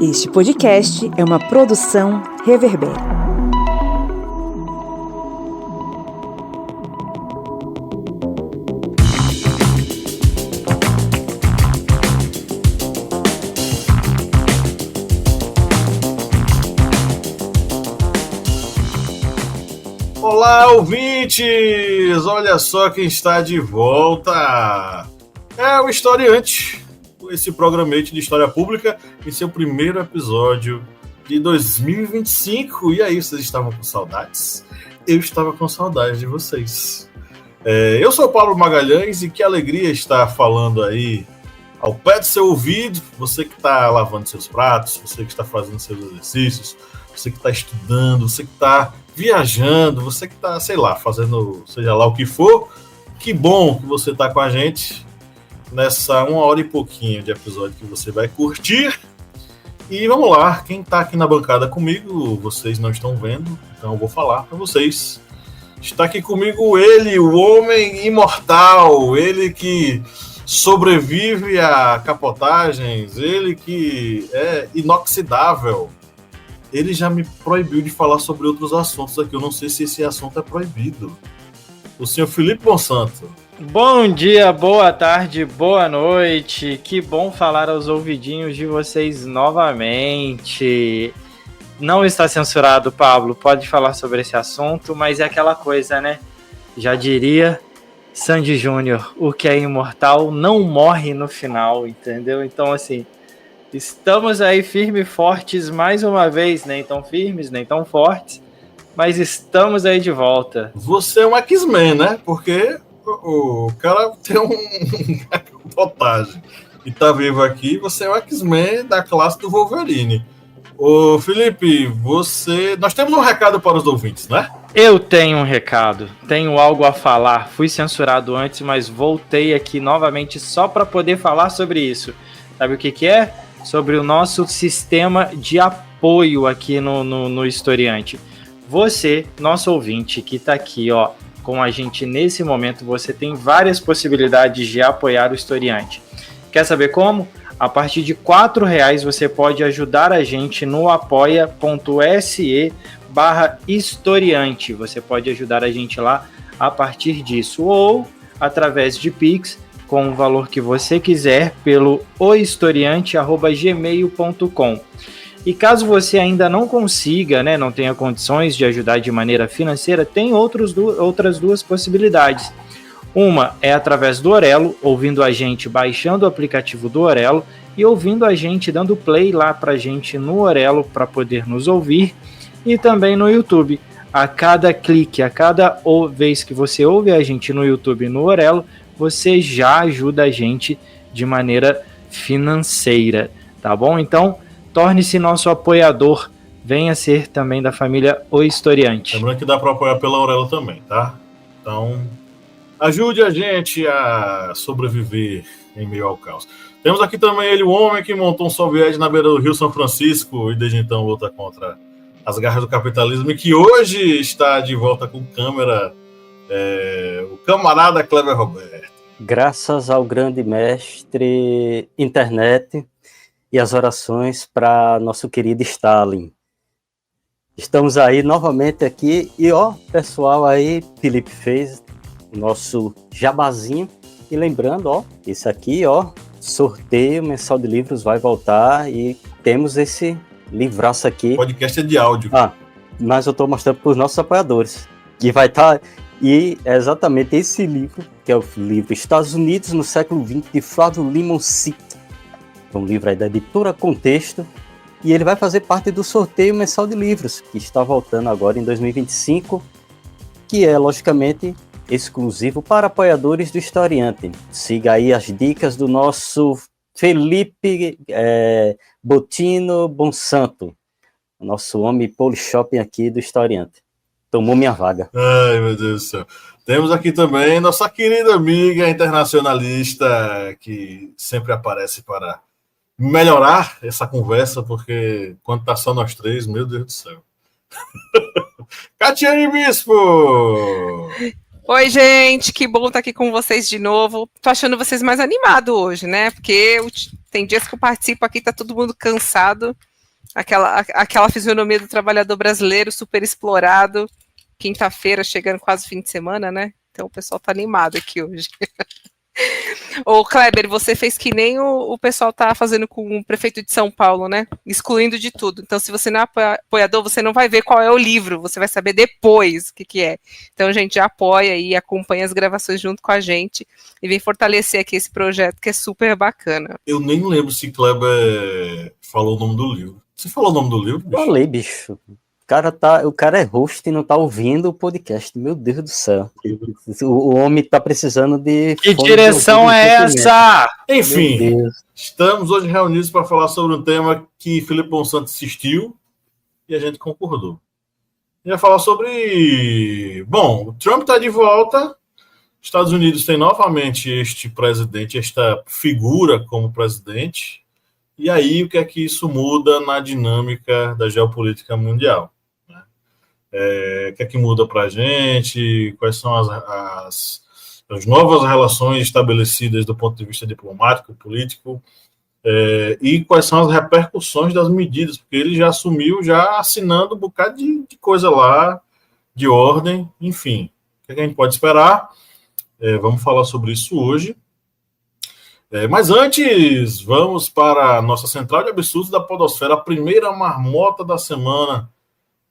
Este podcast é uma produção Reverber. Olá, ouvintes! Olha só quem está de volta! É o Historiante, esse programete de história pública, em seu primeiro episódio de 2025. E aí, vocês estavam com saudades? Eu estava com saudades de vocês. Eu sou o Pablo Magalhães e que alegria estar falando aí ao pé do seu ouvido. Você que está lavando seus pratos, você que está fazendo seus exercícios, você que está estudando, você que está viajando, você que está, sei lá, fazendo seja lá o que for. Que bom que você está com a gente nessa 1 hora e pouquinho de episódio que você vai curtir. E vamos lá, quem está aqui na bancada comigo, vocês não estão vendo, então eu vou falar para vocês. Está aqui comigo ele, o homem imortal, ele que sobrevive a capotagens, ele que é inoxidável. Ele já me proibiu de falar sobre outros assuntos aqui, eu não sei se esse assunto é proibido. O senhor Felipe Monsanto. Bom dia, boa tarde, boa noite. Que bom falar aos ouvidinhos de vocês novamente. Não está censurado, Pablo, pode falar sobre esse assunto, mas é aquela coisa, né? Já diria Sandy Júnior, o que é imortal não morre no final, entendeu? Então, assim, estamos aí firmes e fortes mais uma vez, nem tão firmes, nem tão fortes, mas estamos aí de volta. Você é um X-Men, né? Porque o cara tem uma capotagem e tá vivo aqui, você é o X-Men da classe do Wolverine. Ô Felipe, nós temos um recado para os ouvintes, né? Eu tenho um recado, tenho algo a falar. Fui censurado antes, mas voltei aqui novamente só para poder falar sobre isso. Sabe o que é? Sobre o nosso sistema de apoio aqui no Historiante. Você, nosso ouvinte que está aqui, ó, com a gente nesse momento, você tem várias possibilidades de apoiar o Historiante. Quer saber como? A partir de R$4 você pode ajudar a gente no apoia.se/historiante. Você pode ajudar a gente lá a partir disso, ou através de Pix, com o valor que você quiser, pelo ohistoriante@gmail.com. E caso você ainda não consiga, né, não tenha condições de ajudar de maneira financeira, tem outras duas possibilidades. Uma é através do Orelo, ouvindo a gente, baixando o aplicativo do Orelo e ouvindo a gente, dando play lá pra gente no Orelo para poder nos ouvir, e também no YouTube. A cada clique, a cada vez que você ouve a gente no YouTube e no Orelo, você já ajuda a gente de maneira financeira, tá bom? Então, torne-se nosso apoiador, venha ser também da família O Historiante. Lembrando que dá para apoiar pela Aurelo também, tá? Então, ajude a gente a sobreviver em meio ao caos. Temos aqui também ele, o homem que montou um soviético na beira do Rio São Francisco e desde então luta contra as garras do capitalismo e que hoje está de volta com câmera, o camarada Cleber Roberto. Graças ao grande mestre internet e as orações para nosso querido Stalin. Estamos aí novamente aqui e ó, pessoal aí, Felipe fez o nosso jabazinho e lembrando, ó, esse aqui, ó, sorteio mensal de livros vai voltar e temos esse livraço aqui. O podcast é de áudio. Mas eu estou mostrando para os nossos apoiadores que vai estar e é exatamente esse livro, que é o livro Estados Unidos no século XX de Flávio Limoncito. É um livro aí da editora Contexto e ele vai fazer parte do sorteio mensal de livros que está voltando agora em 2025, que é logicamente exclusivo para apoiadores do Historiante. Siga aí as dicas do nosso Felipe Botino Bonsanto, nosso homem Polishopper aqui do Historiante. Tomou minha vaga. Ai, meu Deus do céu. Temos aqui também nossa querida amiga internacionalista, que sempre aparece para melhorar essa conversa, porque quando tá só nós três, meu Deus do céu. Catiane Bispo! Oi, gente, que bom estar aqui com vocês de novo. Tô achando vocês mais animados hoje, né? Porque tem dias que eu participo aqui, tá todo mundo cansado. aquela fisionomia do trabalhador brasileiro super explorado, quinta-feira, chegando quase fim de semana, né? Então o pessoal tá animado aqui hoje. Ô, Kleber, você fez que nem o pessoal tá fazendo com o prefeito de São Paulo, né? Excluindo de tudo. Então, se você não é apoiador, você não vai ver qual é o livro, você vai saber depois o que é. Então, a gente já apoia e acompanha as gravações junto com a gente e vem fortalecer aqui esse projeto que é super bacana. Eu nem lembro se Kleber falou o nome do livro. Você falou o nome do livro, bicho? Falei, bicho. O cara é host e não tá ouvindo o podcast. Meu Deus do céu. O homem tá precisando de... Que direção é essa? Enfim, estamos hoje reunidos para falar sobre um tema que Felipe Monsanto assistiu e a gente concordou. A gente vai falar sobre... Bom, o Trump tá de volta. Estados Unidos tem novamente este presidente, esta figura como presidente. E aí, o que é que isso muda na dinâmica da geopolítica mundial? O que é que muda para a gente? Quais são as novas relações estabelecidas do ponto de vista diplomático, político? E quais são as repercussões das medidas? Porque ele já assumiu, já assinando um bocado de coisa lá, de ordem, enfim. O que é que a gente pode esperar? Vamos falar sobre isso hoje. Mas antes, vamos para a nossa central de absurdos da podosfera, a primeira marmota da semana,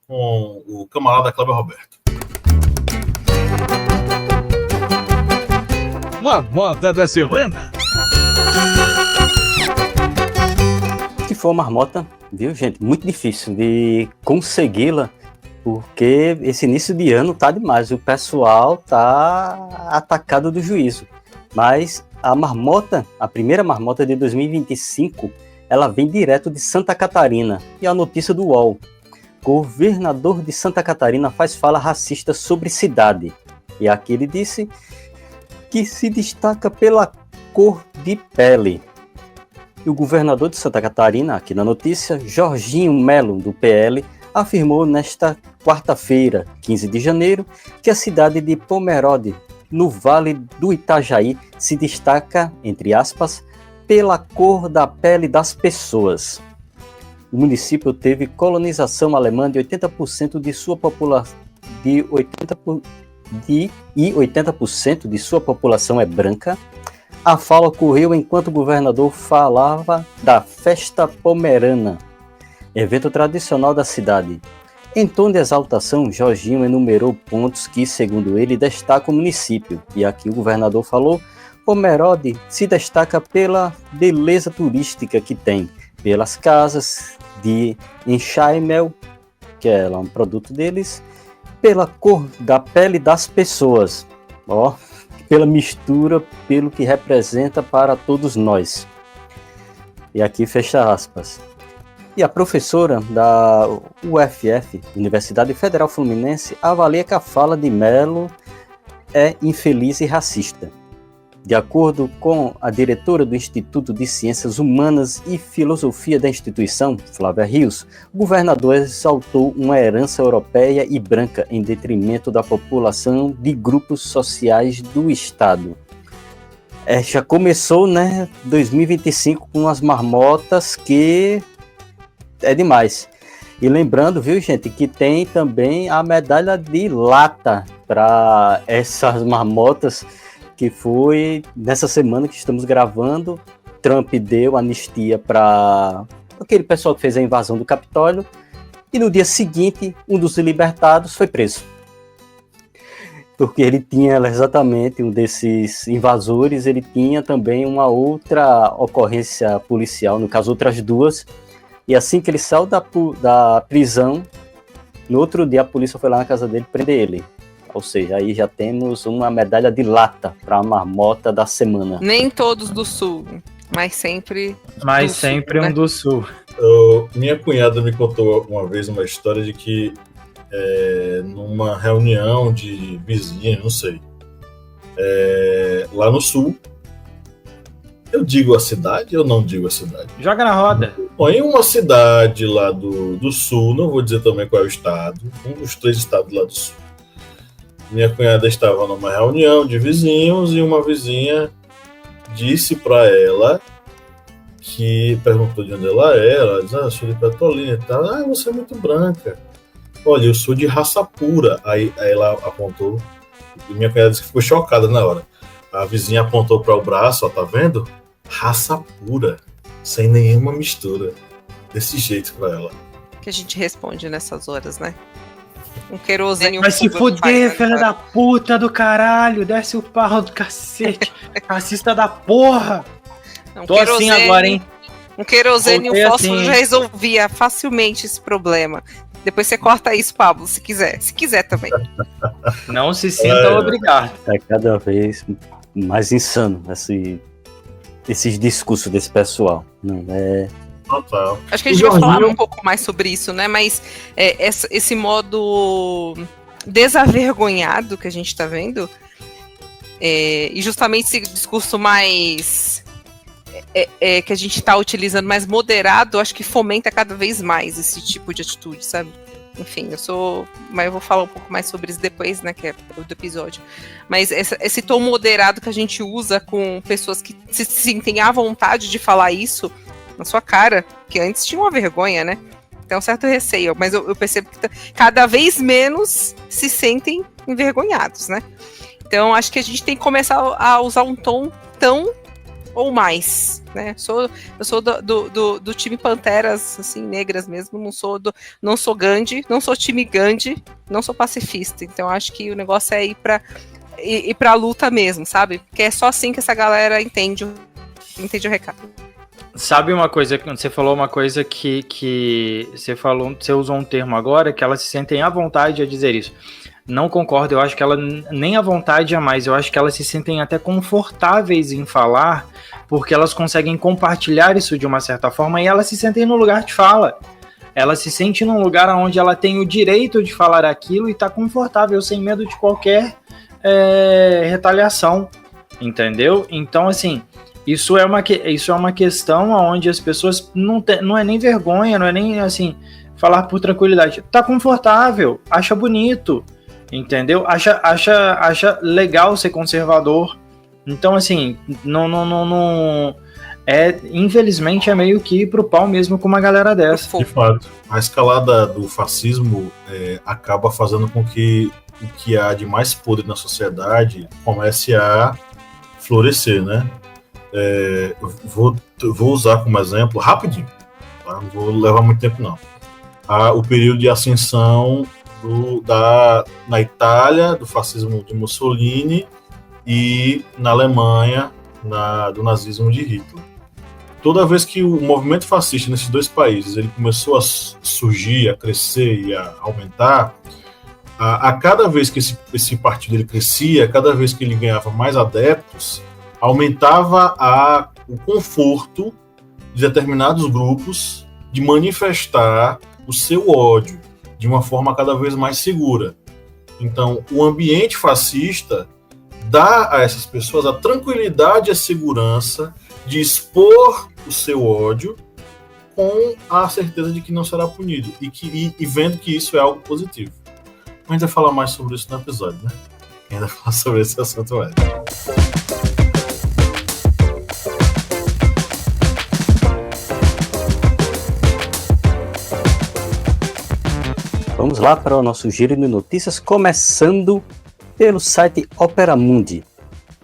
com o camarada Kleber Roberto. Marmota da semana. Que foi uma marmota, viu, gente? Muito difícil de consegui-la, porque esse início de ano tá demais. O pessoal tá atacado do juízo. Mas a marmota, a primeira marmota de 2025, ela vem direto de Santa Catarina. E a notícia do UOL. Governador de Santa Catarina faz fala racista sobre cidade. E aqui ele disse que se destaca pela cor de pele. E o governador de Santa Catarina, aqui na notícia, Jorginho Melo, do PL, afirmou nesta quarta-feira, 15 de janeiro, que a cidade de Pomerode, no Vale do Itajaí, se destaca, entre aspas, pela cor da pele das pessoas. O município teve colonização alemã de 80% de sua população, e 80% de sua população é branca. A fala ocorreu enquanto o governador falava da Festa Pomerana, evento tradicional da cidade. Em tom de exaltação, Jorginho enumerou pontos que, segundo ele, destacam o município. E aqui o governador falou: Pomerode se destaca pela beleza turística que tem, pelas casas de enxaimel, que é um produto deles, pela cor da pele das pessoas, pela mistura, pelo que representa para todos nós. E aqui fecha aspas. E a professora da UFF, Universidade Federal Fluminense, avalia que a fala de Melo é infeliz e racista. De acordo com a diretora do Instituto de Ciências Humanas e Filosofia da instituição, Flávia Rios, o governador exaltou uma herança europeia e branca em detrimento da população de grupos sociais do Estado. Já começou, 2025 com as marmotas que é demais. E lembrando, viu, gente, que tem também a medalha de lata para essas marmotas, que foi nessa semana que estamos gravando. Trump deu anistia para aquele pessoal que fez a invasão do Capitólio, e no dia seguinte, um dos libertados foi preso. Porque ele tinha exatamente um desses invasores, ele tinha também uma outra ocorrência policial, no caso outras duas, e assim que ele saiu da prisão, no outro dia a polícia foi lá na casa dele prender ele. Ou seja, aí já temos uma medalha de lata para a marmota da semana. Nem todos do Sul, mas sempre sempre Sul, um do Sul. Minha cunhada me contou uma vez uma história de que numa reunião de vizinhos, não sei, lá no Sul, eu digo a cidade ou não digo a cidade? Joga na roda. Bom, em uma cidade lá do Sul, não vou dizer também qual é o estado, um dos 3 estados lá do Sul. Minha cunhada estava numa reunião de vizinhos e uma vizinha disse para ela que perguntou de onde ela diz, sou de Petrolina e tal. Você é muito branca. Olha, eu sou de raça pura. Aí ela apontou, e minha cunhada disse que ficou chocada na hora. A vizinha apontou para o braço, ó, tá vendo? Raça pura, sem nenhuma mistura. Desse jeito para ela. Que a gente responde nessas horas, né? Um querosene e um Vai se fogo fuder, faz, filha né? da puta do caralho. Desce o pau do cacete. Racista da porra. Um Tô assim agora, hein? Um querosene e Voltei um fósforo assim. já resolvia facilmente esse problema. Depois você corta isso, Pablo, se quiser. Se quiser também. Não se sinta obrigado. É cada vez mais insano esses discursos desse pessoal. Não é. Total. Acho que a gente vai falar um pouco mais sobre isso, né? Mas esse modo desavergonhado que a gente tá vendo, e justamente esse discurso mais que a gente tá utilizando, mais moderado, acho que fomenta cada vez mais esse tipo de atitude, sabe? Enfim, mas eu vou falar um pouco mais sobre isso depois, né, que é do episódio. Mas esse tom moderado que a gente usa com pessoas que se sentem à vontade de falar isso na sua cara, que antes tinha uma vergonha, né? Tem um certo receio, mas eu percebo que cada vez menos se sentem envergonhados, né? Então, acho que a gente tem que começar a usar um tom tão ou mais, né? Eu sou do time Panteras, assim, negras mesmo, não sou Gandhi, não sou time Gandhi, não sou pacifista. Então, acho que o negócio é ir pra luta mesmo, sabe? Porque é só assim que essa galera entende o recado. Sabe uma coisa, você falou uma coisa que você usou um termo agora, que elas se sentem à vontade a dizer isso. Não concordo, eu acho que ela nem à vontade é mais, eu acho que elas se sentem até confortáveis em falar, porque elas conseguem compartilhar isso de uma certa forma e elas se sentem no lugar de fala. Ela se sente num lugar onde ela tem o direito de falar aquilo e tá confortável, sem medo de qualquer retaliação, entendeu? Então, assim, isso é uma questão onde as pessoas não é nem vergonha, não é nem assim, falar por tranquilidade. Tá confortável, acha bonito, entendeu? Acha legal ser conservador. Então, assim, não infelizmente é meio que ir pro pau mesmo com uma galera dessa. De fato, a escalada do fascismo acaba fazendo com que o que há de mais podre na sociedade comece a florescer, né? Vou usar como exemplo, rapidinho, tá? Não vou levar muito tempo não. O período de ascensão na Itália, do fascismo de Mussolini, e na Alemanha, do nazismo de Hitler. Toda vez que o movimento fascista nesses dois países ele começou a surgir, a crescer e a aumentar, a cada vez que esse partido ele crescia, cada vez que ele ganhava mais adeptos, aumentava o conforto de determinados grupos de manifestar o seu ódio de uma forma cada vez mais segura. Então, o ambiente fascista dá a essas pessoas a tranquilidade e a segurança de expor o seu ódio com a certeza de que não será punido e vendo que isso é algo positivo. A gente vai falar mais sobre isso no episódio, né? A gente vai falar sobre esse assunto mais. Vamos lá para o nosso giro de notícias, começando pelo site Opera Mundi.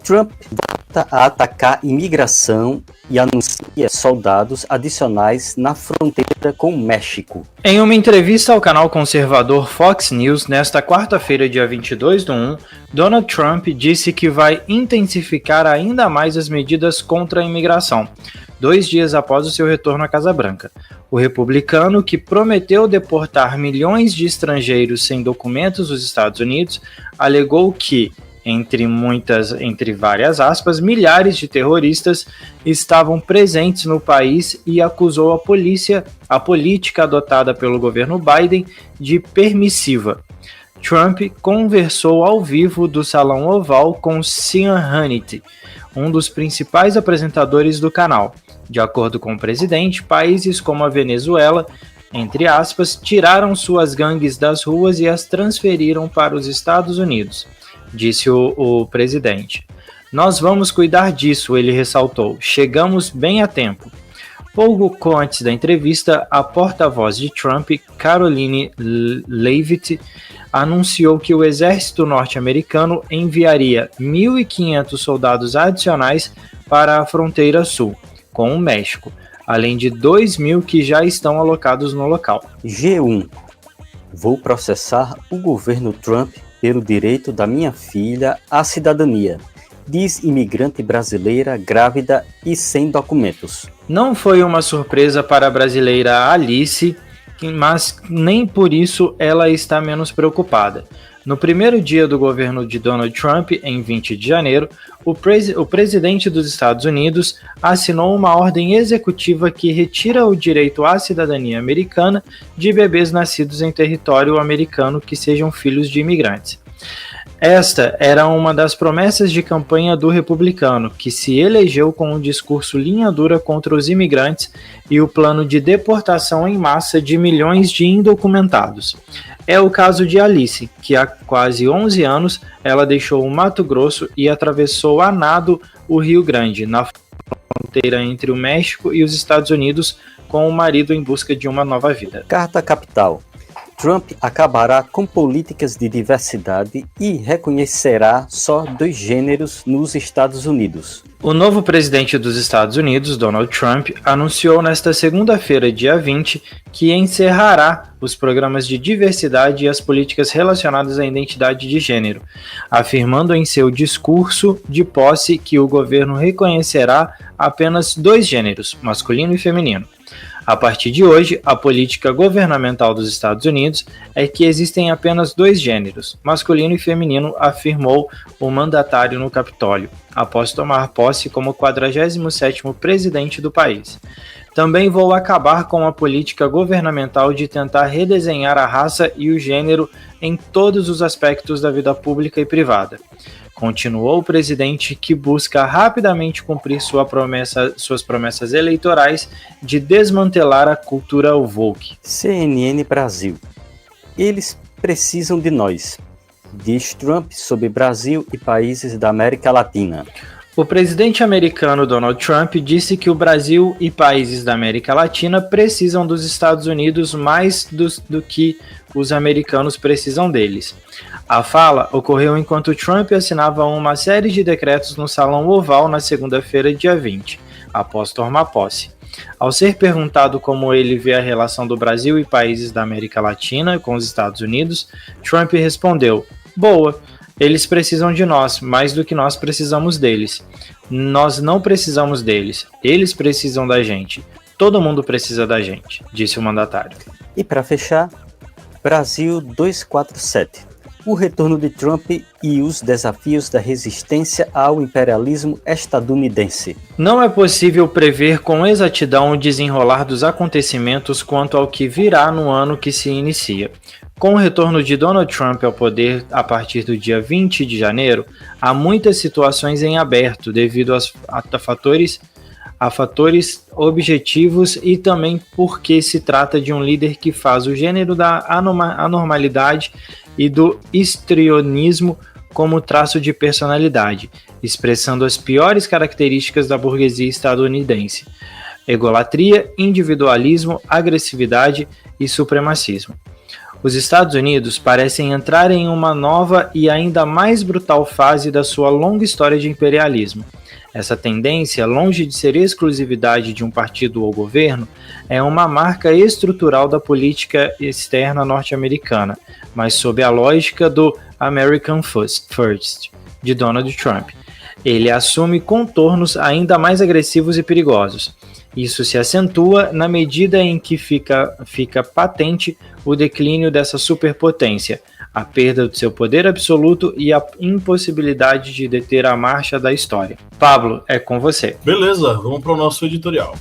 Trump volta a atacar imigração e anuncia soldados adicionais na fronteira com o México. Em uma entrevista ao canal conservador Fox News, nesta quarta-feira, dia 22/1, Donald Trump disse que vai intensificar ainda mais as medidas contra a imigração, 2 dias após o seu retorno à Casa Branca. O republicano, que prometeu deportar milhões de estrangeiros sem documentos dos Estados Unidos, alegou que, entre várias aspas, milhares de terroristas estavam presentes no país e acusou a política adotada pelo governo Biden de permissiva. Trump conversou ao vivo do Salão Oval com Sean Hannity, um dos principais apresentadores do canal. De acordo com o presidente, países como a Venezuela, entre aspas, tiraram suas gangues das ruas e as transferiram para os Estados Unidos, disse o presidente. Nós vamos cuidar disso, ele ressaltou. Chegamos bem a tempo. Pouco antes da entrevista, a porta-voz de Trump, Karoline Leavitt, anunciou que o exército norte-americano enviaria 1.500 soldados adicionais para a fronteira sul, com o México, além de 2.000 que já estão alocados no local. G1. Vou processar o governo Trump pelo direito da minha filha à cidadania, diz imigrante brasileira grávida e sem documentos. Não foi uma surpresa para a brasileira Alice, mas nem por isso ela está menos preocupada. No primeiro dia do governo de Donald Trump, em 20 de janeiro, o presidente dos Estados Unidos assinou uma ordem executiva que retira o direito à cidadania americana de bebês nascidos em território americano que sejam filhos de imigrantes. Esta era uma das promessas de campanha do republicano, que se elegeu com um discurso linha dura contra os imigrantes e o plano de deportação em massa de milhões de indocumentados. É o caso de Alice, que há quase 11 anos ela deixou o Mato Grosso e atravessou a nado o Rio Grande, na fronteira entre o México e os Estados Unidos, com o marido em busca de uma nova vida. Carta Capital. Trump acabará com políticas de diversidade e reconhecerá só 2 gêneros nos Estados Unidos. O novo presidente dos Estados Unidos, Donald Trump, anunciou nesta segunda-feira, dia 20, que encerrará os programas de diversidade e as políticas relacionadas à identidade de gênero, afirmando em seu discurso de posse que o governo reconhecerá apenas 2 gêneros, masculino e feminino. A partir de hoje, a política governamental dos Estados Unidos é que existem apenas 2 gêneros, masculino e feminino, afirmou o mandatário no Capitólio, após tomar posse como 47º presidente do país. Também vou acabar com a política governamental de tentar redesenhar a raça e o gênero em todos os aspectos da vida pública e privada. Continuou o presidente, que busca rapidamente cumprir suas promessas eleitorais de desmantelar a cultura woke. CNN Brasil. Eles precisam de nós, diz Trump sobre Brasil e países da América Latina. O presidente americano Donald Trump disse que o Brasil e países da América Latina precisam dos Estados Unidos mais do que os americanos precisam deles. A fala ocorreu enquanto Trump assinava uma série de decretos no Salão Oval na segunda-feira, dia 20, após tomar posse. Ao ser perguntado como ele vê a relação do Brasil e países da América Latina com os Estados Unidos, Trump respondeu: "Boa. Eles precisam de nós, mais do que nós precisamos deles. Nós não precisamos deles, eles precisam da gente. Todo mundo precisa da gente", disse o mandatário. E para fechar, Brasil 247. O retorno de Trump e os desafios da resistência ao imperialismo estadunidense. Não é possível prever com exatidão o desenrolar dos acontecimentos quanto ao que virá no ano que se inicia. Com o retorno de Donald Trump ao poder a partir do dia 20 de janeiro, há muitas situações em aberto devido a fatores objetivos e também porque se trata de um líder que faz o gênero da anormalidade e do histrionismo como traço de personalidade, expressando as piores características da burguesia estadunidense: egolatria, individualismo, agressividade e supremacismo. Os Estados Unidos parecem entrar em uma nova e ainda mais brutal fase da sua longa história de imperialismo. Essa tendência, longe de ser exclusividade de um partido ou governo, é uma marca estrutural da política externa norte-americana, mas sob a lógica do American First, de Donald Trump. Ele assume contornos ainda mais agressivos e perigosos. Isso se acentua na medida em que fica patente o declínio dessa superpotência, a perda do seu poder absoluto e a impossibilidade de deter a marcha da história. Pablo, é com você. Beleza, vamos para o nosso editorial.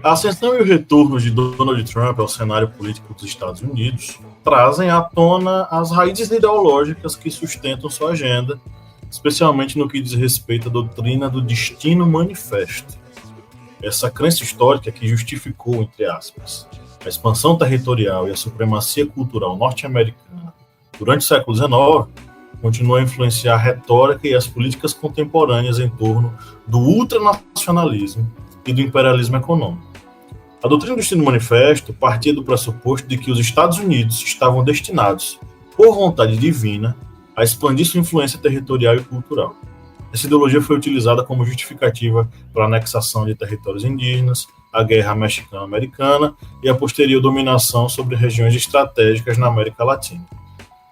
A ascensão e o retorno de Donald Trump ao cenário político dos Estados Unidos trazem à tona as raízes ideológicas que sustentam sua agenda, especialmente no que diz respeito à doutrina do destino manifesto. Essa crença histórica que justificou, entre aspas, a expansão territorial e a supremacia cultural norte-americana durante o século XIX continuou a influenciar a retórica e as políticas contemporâneas em torno do ultranacionalismo e do imperialismo econômico. A doutrina do Destino Manifesto partia do pressuposto de que os Estados Unidos estavam destinados, por vontade divina, a expandir sua influência territorial e cultural. Essa ideologia foi utilizada como justificativa para a anexação de territórios indígenas, a Guerra Mexicano-Americana e a posterior dominação sobre regiões estratégicas na América Latina.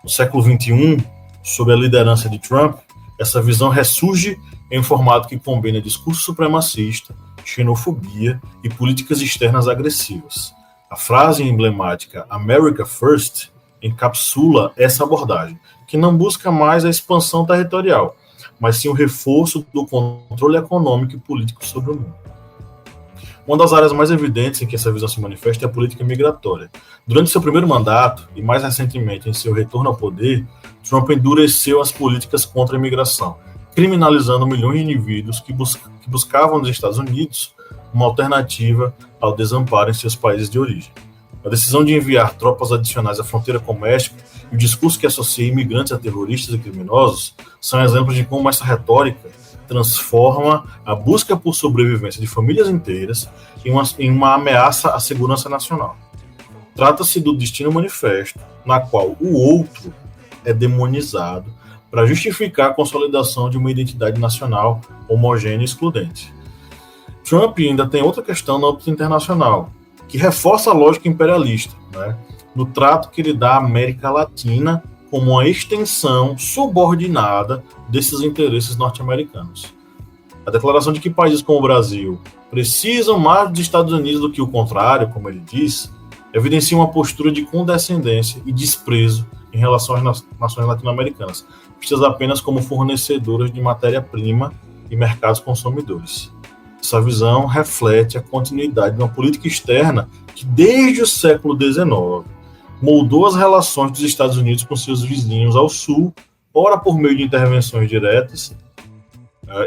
No século XXI, sob a liderança de Trump, essa visão ressurge em um formato que combina discurso supremacista, xenofobia e políticas externas agressivas. A frase emblemática America First encapsula essa abordagem, que não busca mais a expansão territorial, mas sim o reforço do controle econômico e político sobre o mundo. Uma das áreas mais evidentes em que essa visão se manifesta é a política migratória. Durante seu primeiro mandato, e mais recentemente em seu retorno ao poder, Trump endureceu as políticas contra a imigração, criminalizando milhões de indivíduos que buscavam nos Estados Unidos uma alternativa ao desamparo em seus países de origem. A decisão de enviar tropas adicionais à fronteira com o México e o discurso que associa imigrantes a terroristas e criminosos são exemplos de como essa retórica transforma a busca por sobrevivência de famílias inteiras em uma ameaça à segurança nacional. Trata-se do Destino Manifesto, na qual o outro é demonizado para justificar a consolidação de uma identidade nacional homogênea e excludente. Trump ainda tem outra questão na órbita internacional, que reforça a lógica imperialista, no trato que ele dá à América Latina como uma extensão subordinada desses interesses norte-americanos. A declaração de que países como o Brasil precisam mais dos Estados Unidos do que o contrário, como ele diz, evidencia uma postura de condescendência e desprezo em relação às nações latino-americanas, vistas apenas como fornecedoras de matéria-prima e mercados consumidores. Essa visão reflete a continuidade de uma política externa que, desde o século XIX, moldou as relações dos Estados Unidos com seus vizinhos ao sul, ora por meio de intervenções diretas,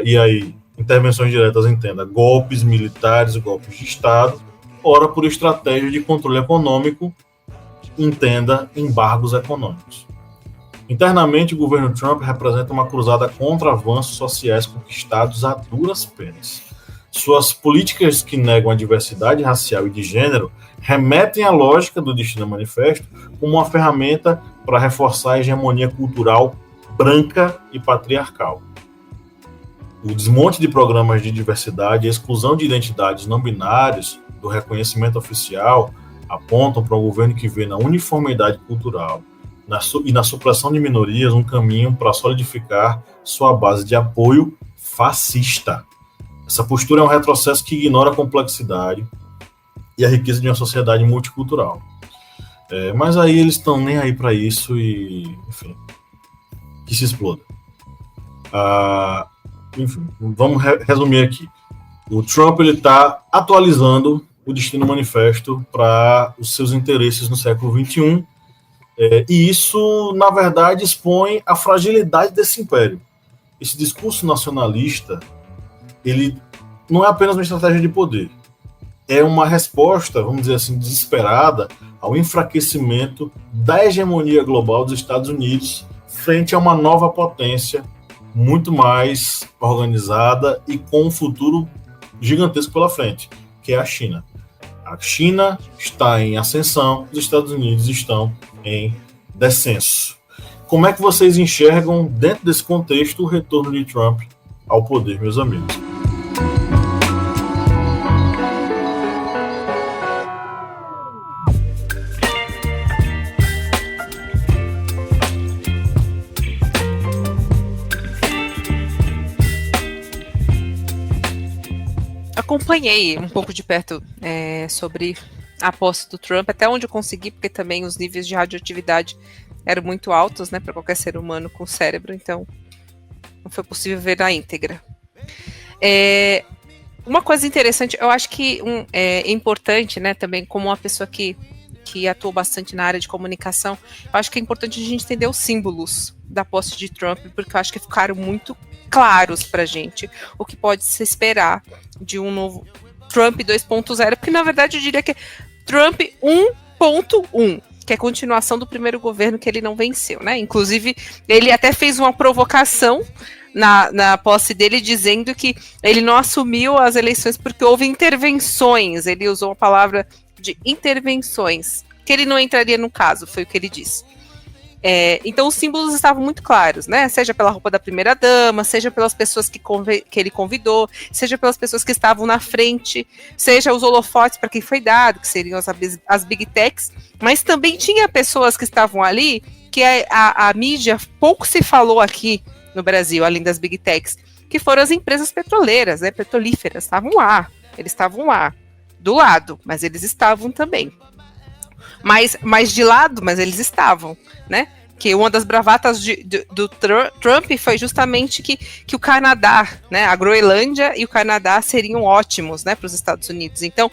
e aí, intervenções diretas, entenda, golpes militares, golpes de Estado, ora por estratégia de controle econômico, entenda, embargos econômicos. Internamente, o governo Trump representa uma cruzada contra avanços sociais conquistados a duras penas. Suas políticas que negam a diversidade racial e de gênero remetem à lógica do Destino Manifesto como uma ferramenta para reforçar a hegemonia cultural branca e patriarcal. O desmonte de programas de diversidade e a exclusão de identidades não binárias do reconhecimento oficial apontam para um governo que vê na uniformidade cultural e na supressão de minorias um caminho para solidificar sua base de apoio fascista. Essa postura é um retrocesso que ignora a complexidade e a riqueza de uma sociedade multicultural. Mas aí eles estão nem aí para isso e, enfim, que se exploda. Enfim, vamos resumir aqui. O Trump está atualizando o Destino Manifesto para os seus interesses no século XXI, e isso, na verdade, expõe a fragilidade desse império. Esse discurso nacionalista, ele não é apenas uma estratégia de poder, é uma resposta, vamos dizer assim, desesperada ao enfraquecimento da hegemonia global dos Estados Unidos frente a uma nova potência muito mais organizada e com um futuro gigantesco pela frente, que é a China. A China está em ascensão, os Estados Unidos estão em descenso. Como é que vocês enxergam, dentro desse contexto, o retorno de Trump ao poder, meus amigos? Acompanhei um pouco de perto sobre a posse do Trump, até onde eu consegui, porque também os níveis de radioatividade eram muito altos, né, para qualquer ser humano com cérebro, então não foi possível ver na íntegra. Uma coisa interessante, eu acho que é importante, né, também como uma pessoa que atuou bastante na área de comunicação, eu acho que é importante a gente entender os símbolos da posse de Trump, porque eu acho que ficaram muito claros pra gente o que pode se esperar de um novo Trump 2.0, porque na verdade eu diria que Trump 1.1, que é a continuação do primeiro governo que ele não venceu, né? Inclusive, ele até fez uma provocação na posse dele, dizendo que ele não assumiu as eleições porque houve intervenções. Ele usou a palavra de intervenções, que ele não entraria no caso, foi o que ele disse. Então os símbolos estavam muito claros, né? Seja pela roupa da primeira-dama, seja pelas pessoas que ele convidou, seja pelas pessoas que estavam na frente, seja os holofotes para quem foi dado, que seriam as big techs, mas também tinha pessoas que estavam ali que a mídia pouco se falou aqui no Brasil, além das big techs, que foram as empresas petroleiras, né, petrolíferas, eles estavam lá, do lado, mas eles estavam também. Mas de lado, mas eles estavam, né? Que uma das bravatas do Trump foi justamente que o Canadá, né, a Groenlândia e o Canadá seriam ótimos, né, para os Estados Unidos. Então,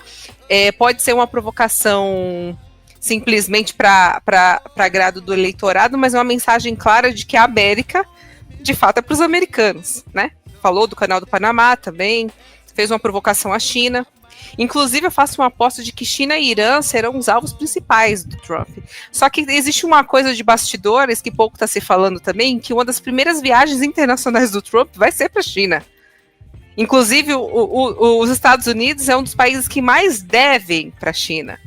pode ser uma provocação simplesmente para agrado do eleitorado, mas é uma mensagem clara de que a América de fato é para os americanos, né? Falou do Canal do Panamá também, fez uma provocação à China. Inclusive, eu faço uma aposta de que China e Irã serão os alvos principais do Trump. Só que existe uma coisa de bastidores que pouco está se falando também, que uma das primeiras viagens internacionais do Trump vai ser para a China. Inclusive, os Estados Unidos é um dos países que mais devem para a China.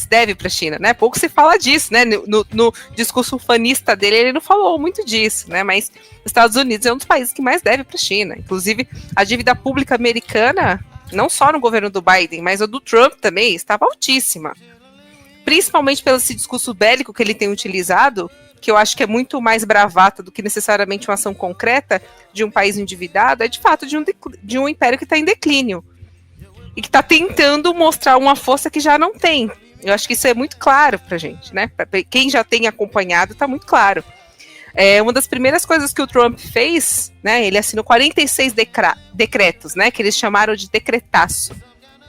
Deve para a China, né? Pouco se fala disso, né? No discurso ufanista dele, ele não falou muito disso, né? Mas os Estados Unidos é um dos países que mais deve para a China. Inclusive, a dívida pública americana, não só no governo do Biden, mas a do Trump também, estava altíssima. Principalmente pelo esse discurso bélico que ele tem utilizado, que eu acho que é muito mais bravata do que necessariamente uma ação concreta de um país endividado, é de fato de um império que está em declínio. E que está tentando mostrar uma força que já não tem. Eu acho que isso é muito claro pra gente, né? Pra quem já tem acompanhado, tá muito claro. Uma das primeiras coisas que o Trump fez, né? Ele assinou 46 decretos, né? Que eles chamaram de decretaço,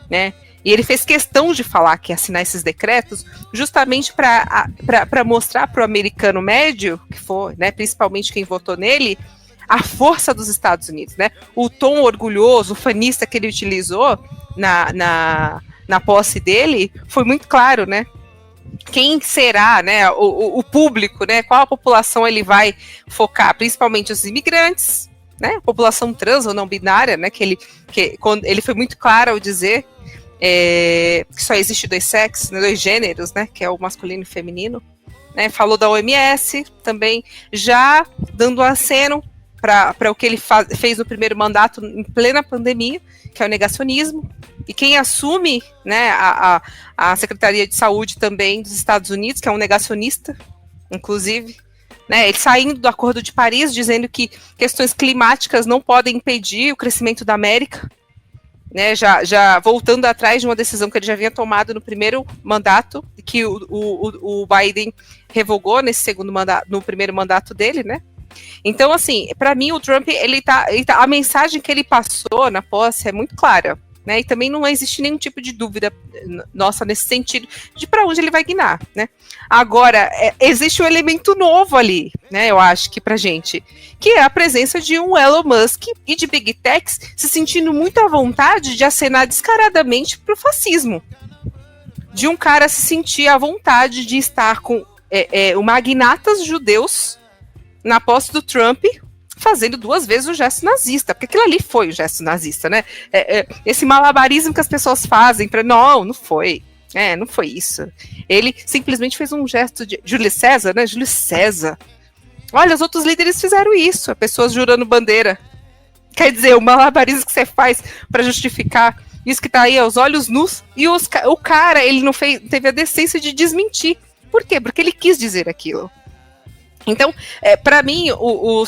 né? E ele fez questão de falar que ia assinar esses decretos justamente para mostrar para o americano médio, que for, né? Principalmente quem votou nele, a força dos Estados Unidos, né? O tom orgulhoso, ufanista que ele utilizou na posse dele foi muito claro, né? Quem será, né, o público, né? Qual a população ele vai focar? Principalmente os imigrantes, né? A população trans ou não binária, né? Quando ele foi muito claro ao dizer que só existe dois sexos, né, dois gêneros, né? Que é o masculino e o feminino. Né, falou da OMS também, já dando aceno para o que ele fez no primeiro mandato em plena pandemia, que é o negacionismo. E quem assume, né, a Secretaria de Saúde também dos Estados Unidos, que é um negacionista, inclusive, né, ele saindo do Acordo de Paris, dizendo que questões climáticas não podem impedir o crescimento da América, né, já voltando atrás de uma decisão que ele já havia tomado no primeiro mandato, que o Biden revogou nesse segundo mandato, no primeiro mandato dele, né? Então, assim, para mim o Trump, a mensagem que ele passou na posse é muito clara, né? E também não existe nenhum tipo de dúvida nossa nesse sentido de para onde ele vai guinar, né? Agora, existe um elemento novo ali, né? Eu acho que pra gente, que é a presença de um Elon Musk e de Big Techs se sentindo muito à vontade de acenar descaradamente pro fascismo. De um cara se sentir à vontade de estar com magnatas judeus na posse do Trump, fazendo 2 vezes o gesto nazista, porque aquilo ali foi o gesto nazista, né? Esse malabarismo que as pessoas fazem para não foi. Não foi isso. Ele simplesmente fez um gesto de Júlio César, né? Júlio César. Olha, os outros líderes fizeram isso, pessoas jurando bandeira. Quer dizer, o malabarismo que você faz para justificar isso que tá aí aos olhos nus, e o cara, ele não teve a decência de desmentir. Por quê? Porque ele quis dizer aquilo. Então, para mim, o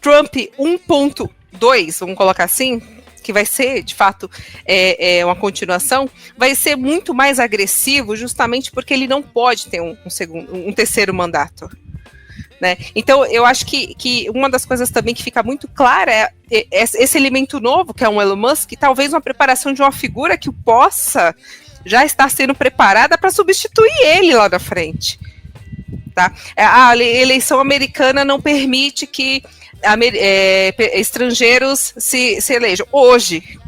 Trump 1.2, vamos colocar assim, que vai ser, de fato, uma continuação, vai ser muito mais agressivo justamente porque ele não pode ter um terceiro mandato. Né? Então, eu acho que uma das coisas também que fica muito clara é esse elemento novo, que é um Elon Musk, talvez uma preparação de uma figura que possa já estar sendo preparada para substituir ele lá na frente. Tá? A eleição americana não permite que estrangeiros se elejam. Hoje.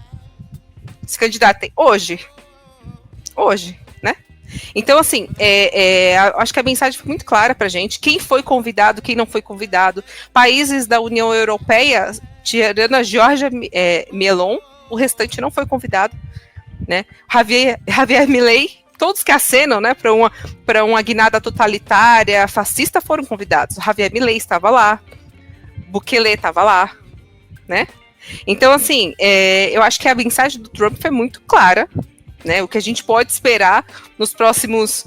Se candidatem hoje. hoje, né? Então, assim, acho que a mensagem foi muito clara pra gente. Quem foi convidado, quem não foi convidado. Países da União Europeia, tirando a Giorgia Meloni, o restante não foi convidado, né? Javier Milei, todos que acenam, né, para uma guinada totalitária, fascista, foram convidados. O Javier Milei estava lá, Bukele estava lá, né? Então, assim, eu acho que a mensagem do Trump foi muito clara, né? O que a gente pode esperar nos próximos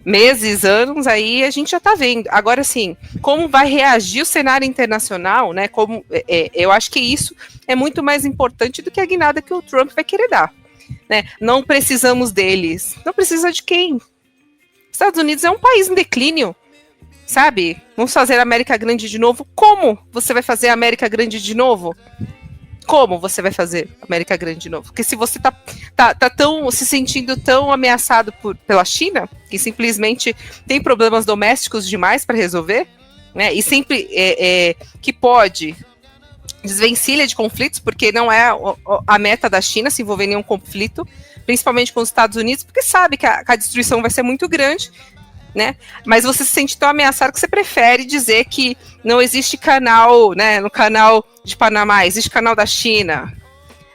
meses, anos, aí a gente já está vendo. Agora, assim, como vai reagir o cenário internacional, né? Eu acho que isso é muito mais importante do que a guinada que o Trump vai querer dar, né? Não precisamos deles. Não precisa de quem? Estados Unidos é um país em declínio, sabe? Vamos fazer a América grande de novo? Como você vai fazer a América grande de novo? Como você vai fazer América grande de novo? Porque se você tá se sentindo tão ameaçado pela China, que simplesmente tem problemas domésticos demais para resolver, né? E sempre que pode desvencilha de conflitos, porque não é a meta da China se envolver em nenhum conflito, principalmente com os Estados Unidos, porque sabe que a destruição vai ser muito grande, né? Mas você se sente tão ameaçado que você prefere dizer que não existe canal, né? No canal de Panamá existe canal da China.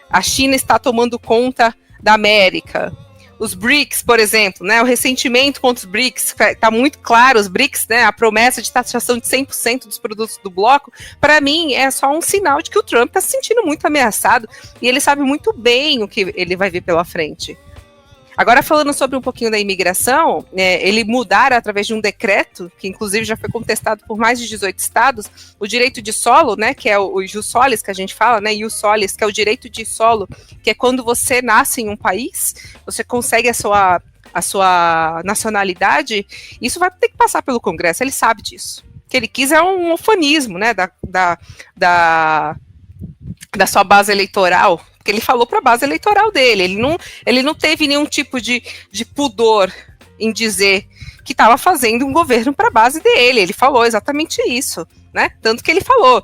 A China está tomando conta da América. Os BRICS, por exemplo, né? O ressentimento contra os BRICS, está muito claro, os BRICS, né? A promessa de taxação de 100% dos produtos do bloco, para mim é só um sinal de que o Trump está se sentindo muito ameaçado e ele sabe muito bem o que ele vai ver pela frente. Agora, falando sobre um pouquinho da imigração, ele mudar através de um decreto, que inclusive já foi contestado por mais de 18 estados, o direito de solo, né, que é o jus solis que a gente fala, né, ius solis, que é o direito de solo, que é quando você nasce em um país, você consegue a sua nacionalidade, isso vai ter que passar pelo Congresso, ele sabe disso. O que ele quis é um ufanismo, né, da sua base eleitoral, que ele falou para a base eleitoral dele, ele não teve nenhum tipo de pudor em dizer que estava fazendo um governo para a base dele, ele falou exatamente isso, né? Tanto que ele falou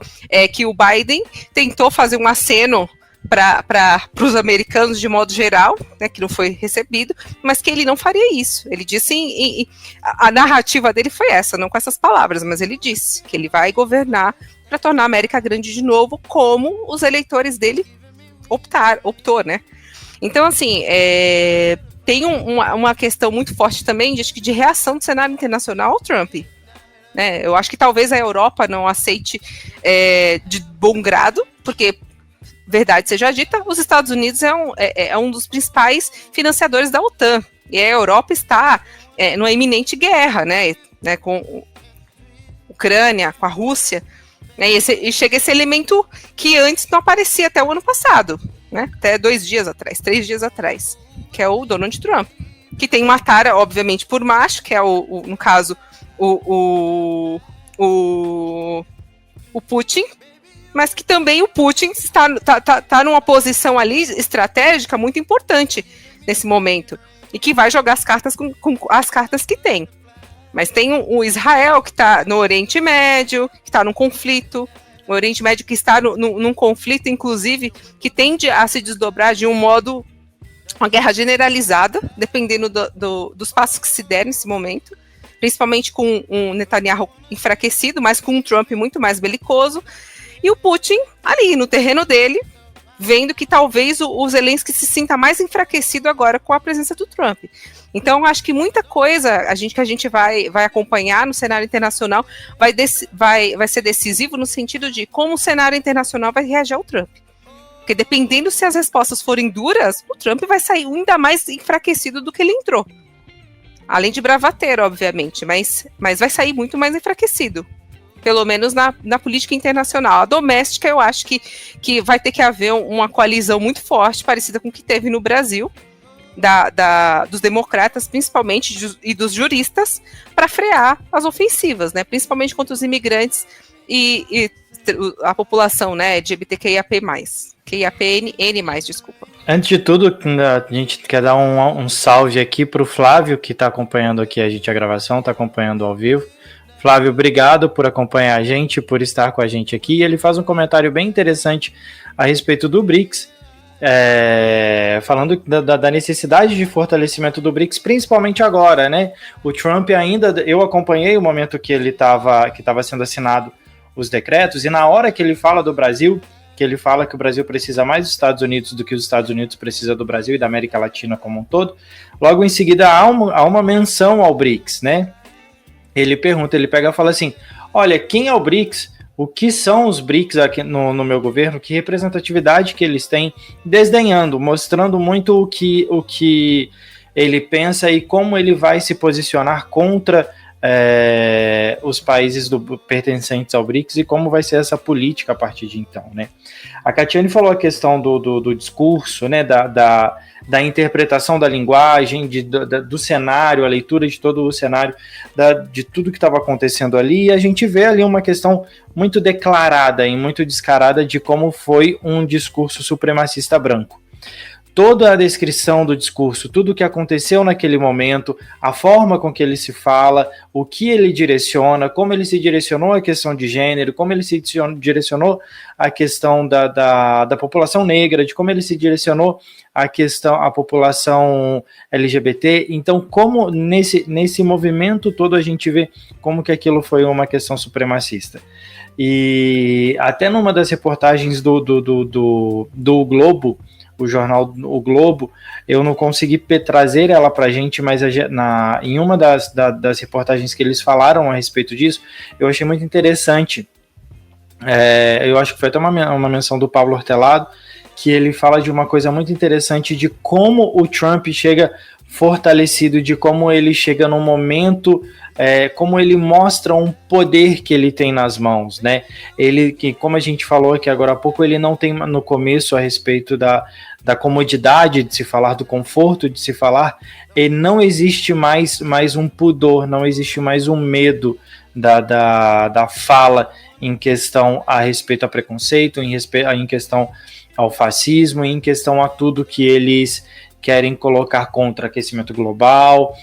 que o Biden tentou fazer um aceno para os americanos de modo geral, né, que não foi recebido, mas que ele não faria isso. Ele disse, a narrativa dele foi essa, não com essas palavras, mas ele disse que ele vai governar para tornar a América grande de novo, como os eleitores dele optou, né? Então, assim, tem uma questão muito forte também de reação do cenário internacional ao Trump. Né? Eu acho que talvez a Europa não aceite de bom grado, porque, verdade seja dita, os Estados Unidos é um dos principais financiadores da OTAN, e a Europa está numa iminente guerra, né, com a Ucrânia, com a Rússia, né, e chega esse elemento que antes não aparecia até o ano passado, né, até 3 dias atrás, que é o Donald Trump, que tem uma tara, obviamente, por macho, que é, no caso, o Putin, mas que também o Putin está numa posição ali estratégica muito importante nesse momento, e que vai jogar as cartas com as cartas que tem. Mas tem o Israel, que está no Oriente Médio, que está num conflito, o Oriente Médio que está num conflito, inclusive, que tende a se desdobrar de um modo, uma guerra generalizada, dependendo dos passos que se der nesse momento, principalmente com um Netanyahu enfraquecido, mas com um Trump muito mais belicoso, e o Putin ali no terreno dele, vendo que talvez o Zelensky se sinta mais enfraquecido agora com a presença do Trump. Então, acho que muita coisa que a gente vai acompanhar no cenário internacional vai ser decisivo no sentido de como o cenário internacional vai reagir ao Trump. Porque dependendo se as respostas forem duras, o Trump vai sair ainda mais enfraquecido do que ele entrou. Além de bravateiro, obviamente, mas vai sair muito mais enfraquecido. Pelo menos na política internacional. A doméstica, eu acho que vai ter que haver uma coalizão muito forte, parecida com o que teve no Brasil, dos democratas, principalmente, e dos juristas, para frear as ofensivas, né? Principalmente contra os imigrantes e a população, né, LGBTQIAP+. QIAPN+, desculpa. Antes de tudo, a gente quer dar um salve aqui para o Flávio, que está acompanhando aqui a gravação, está acompanhando ao vivo. Flávio, obrigado por acompanhar a gente, por estar com a gente aqui. Ele faz um comentário bem interessante a respeito do BRICS, falando da necessidade de fortalecimento do BRICS, principalmente agora, né? O Trump ainda, eu acompanhei o momento que ele estava sendo assinado os decretos, e na hora que ele fala do Brasil, que ele fala que o Brasil precisa mais dos Estados Unidos do que os Estados Unidos precisa do Brasil e da América Latina como um todo, logo em seguida há uma menção ao BRICS, né? Ele pega e fala assim, olha, quem é o BRICS? O que são os BRICS aqui no meu governo? Que representatividade que eles têm? Desdenhando, mostrando muito o que ele pensa e como ele vai se posicionar contra os países pertencentes ao BRICS e como vai ser essa política a partir de então, né? A Catiane falou a questão do discurso, né, da interpretação da linguagem, do cenário, a leitura de todo o cenário, de tudo que estava acontecendo ali, e a gente vê ali uma questão muito declarada e muito descarada de como foi um discurso supremacista branco. Toda a descrição do discurso, tudo o que aconteceu naquele momento, a forma com que ele se fala, o que ele direciona, como ele se direcionou à questão de gênero, como ele se direcionou à questão da população negra, de como ele se direcionou à população LGBT. Então, como nesse movimento todo a gente vê como que aquilo foi uma questão supremacista. E até numa das reportagens do Globo, o jornal O Globo, eu não consegui trazer ela para a gente, mas em uma das reportagens que eles falaram a respeito disso, eu achei muito interessante. Eu acho que foi até uma menção do Pablo Hortelado, que ele fala de uma coisa muito interessante de como o Trump chega fortalecido, de como ele chega num momento, como ele mostra um poder que ele tem nas mãos, né? Ele, que como a gente falou aqui agora há pouco, ele não tem no começo a respeito da comodidade de se falar, do conforto de se falar, e não existe mais um pudor, não existe mais um medo da fala em questão a respeito a preconceito, em questão ao fascismo, em questão a tudo que eles querem colocar contra aquecimento global,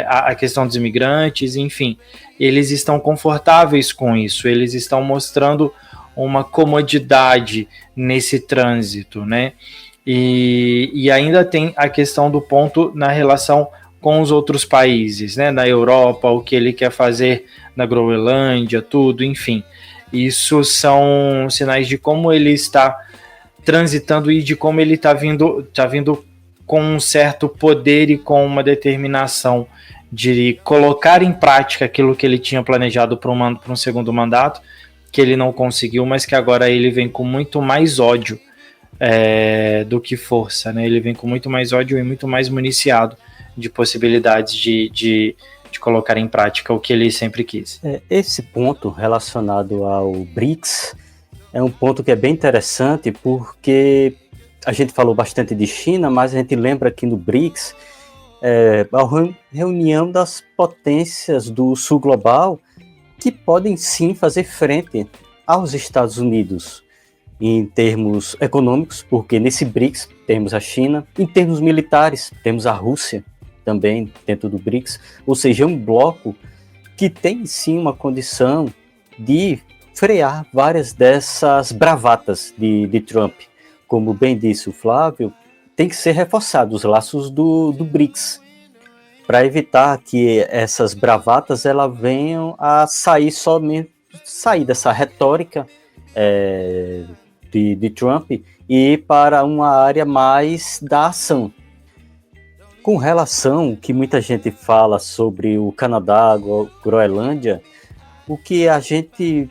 a questão dos imigrantes, enfim. Eles estão confortáveis com isso, eles estão mostrando uma comodidade nesse trânsito, né? E ainda tem a questão do ponto na relação com os outros países, né? Na Europa, o que ele quer fazer na Groenlândia, tudo, enfim. Isso são sinais de como ele está transitando e de como ele está vindo com um certo poder e com uma determinação de colocar em prática aquilo que ele tinha planejado para um segundo mandato, que ele não conseguiu, mas que agora ele vem com muito mais ódio do que força, né? Ele vem com muito mais ódio e muito mais municiado de possibilidades de colocar em prática o que ele sempre quis. Esse ponto relacionado ao BRICS é um ponto que é bem interessante, porque a gente falou bastante de China, mas a gente lembra que no BRICS a reunião das potências do sul global que podem sim fazer frente aos Estados Unidos em termos econômicos, porque nesse BRICS temos a China, em termos militares temos a Rússia também dentro do BRICS, ou seja, é um bloco que tem sim uma condição de frear várias dessas bravatas de Trump. Como bem disse o Flávio, tem que ser reforçado os laços do BRICS, para evitar que essas bravatas elas venham a sair dessa retórica de Trump e ir para uma área mais da ação. Com relação ao que muita gente fala sobre o Canadá, a Groenlândia, o que a gente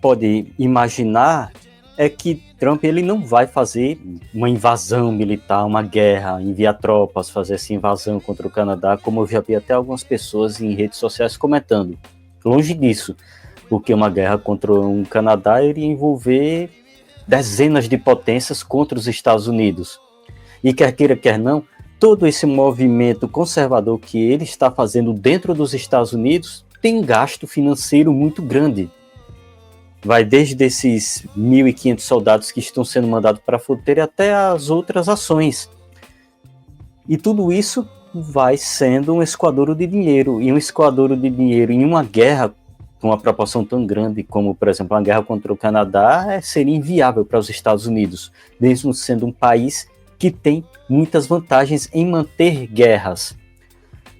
pode imaginar é que Trump ele não vai fazer uma invasão militar, uma guerra, enviar tropas, fazer essa invasão contra o Canadá, como eu já vi até algumas pessoas em redes sociais comentando. Longe disso, porque uma guerra contra o Canadá iria envolver dezenas de potências contra os Estados Unidos. E quer queira, quer não, todo esse movimento conservador que ele está fazendo dentro dos Estados Unidos tem um gasto financeiro muito grande. Vai desde esses 1.500 soldados que estão sendo mandados para a fronteira até as outras ações. E tudo isso vai sendo um escoadouro de dinheiro. E um escoadouro de dinheiro em uma guerra com uma proporção tão grande como, por exemplo, uma guerra contra o Canadá, seria inviável para os Estados Unidos, mesmo sendo um país que tem muitas vantagens em manter guerras.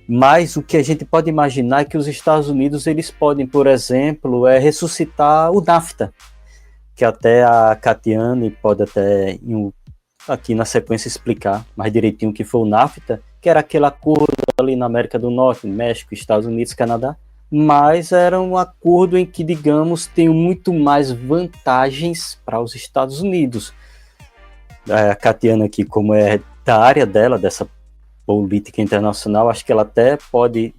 Mas o que a gente pode imaginar é que os Estados Unidos eles podem, por exemplo, ressuscitar o NAFTA, que até a Catiane pode até aqui na sequência explicar mais direitinho o que foi o NAFTA, que era aquele acordo ali na América do Norte, México, Estados Unidos, Canadá, mas era um acordo em que, digamos, tem muito mais vantagens para os Estados Unidos. A Catiana aqui, como é da área dela, dessa política internacional, acho que ela até pode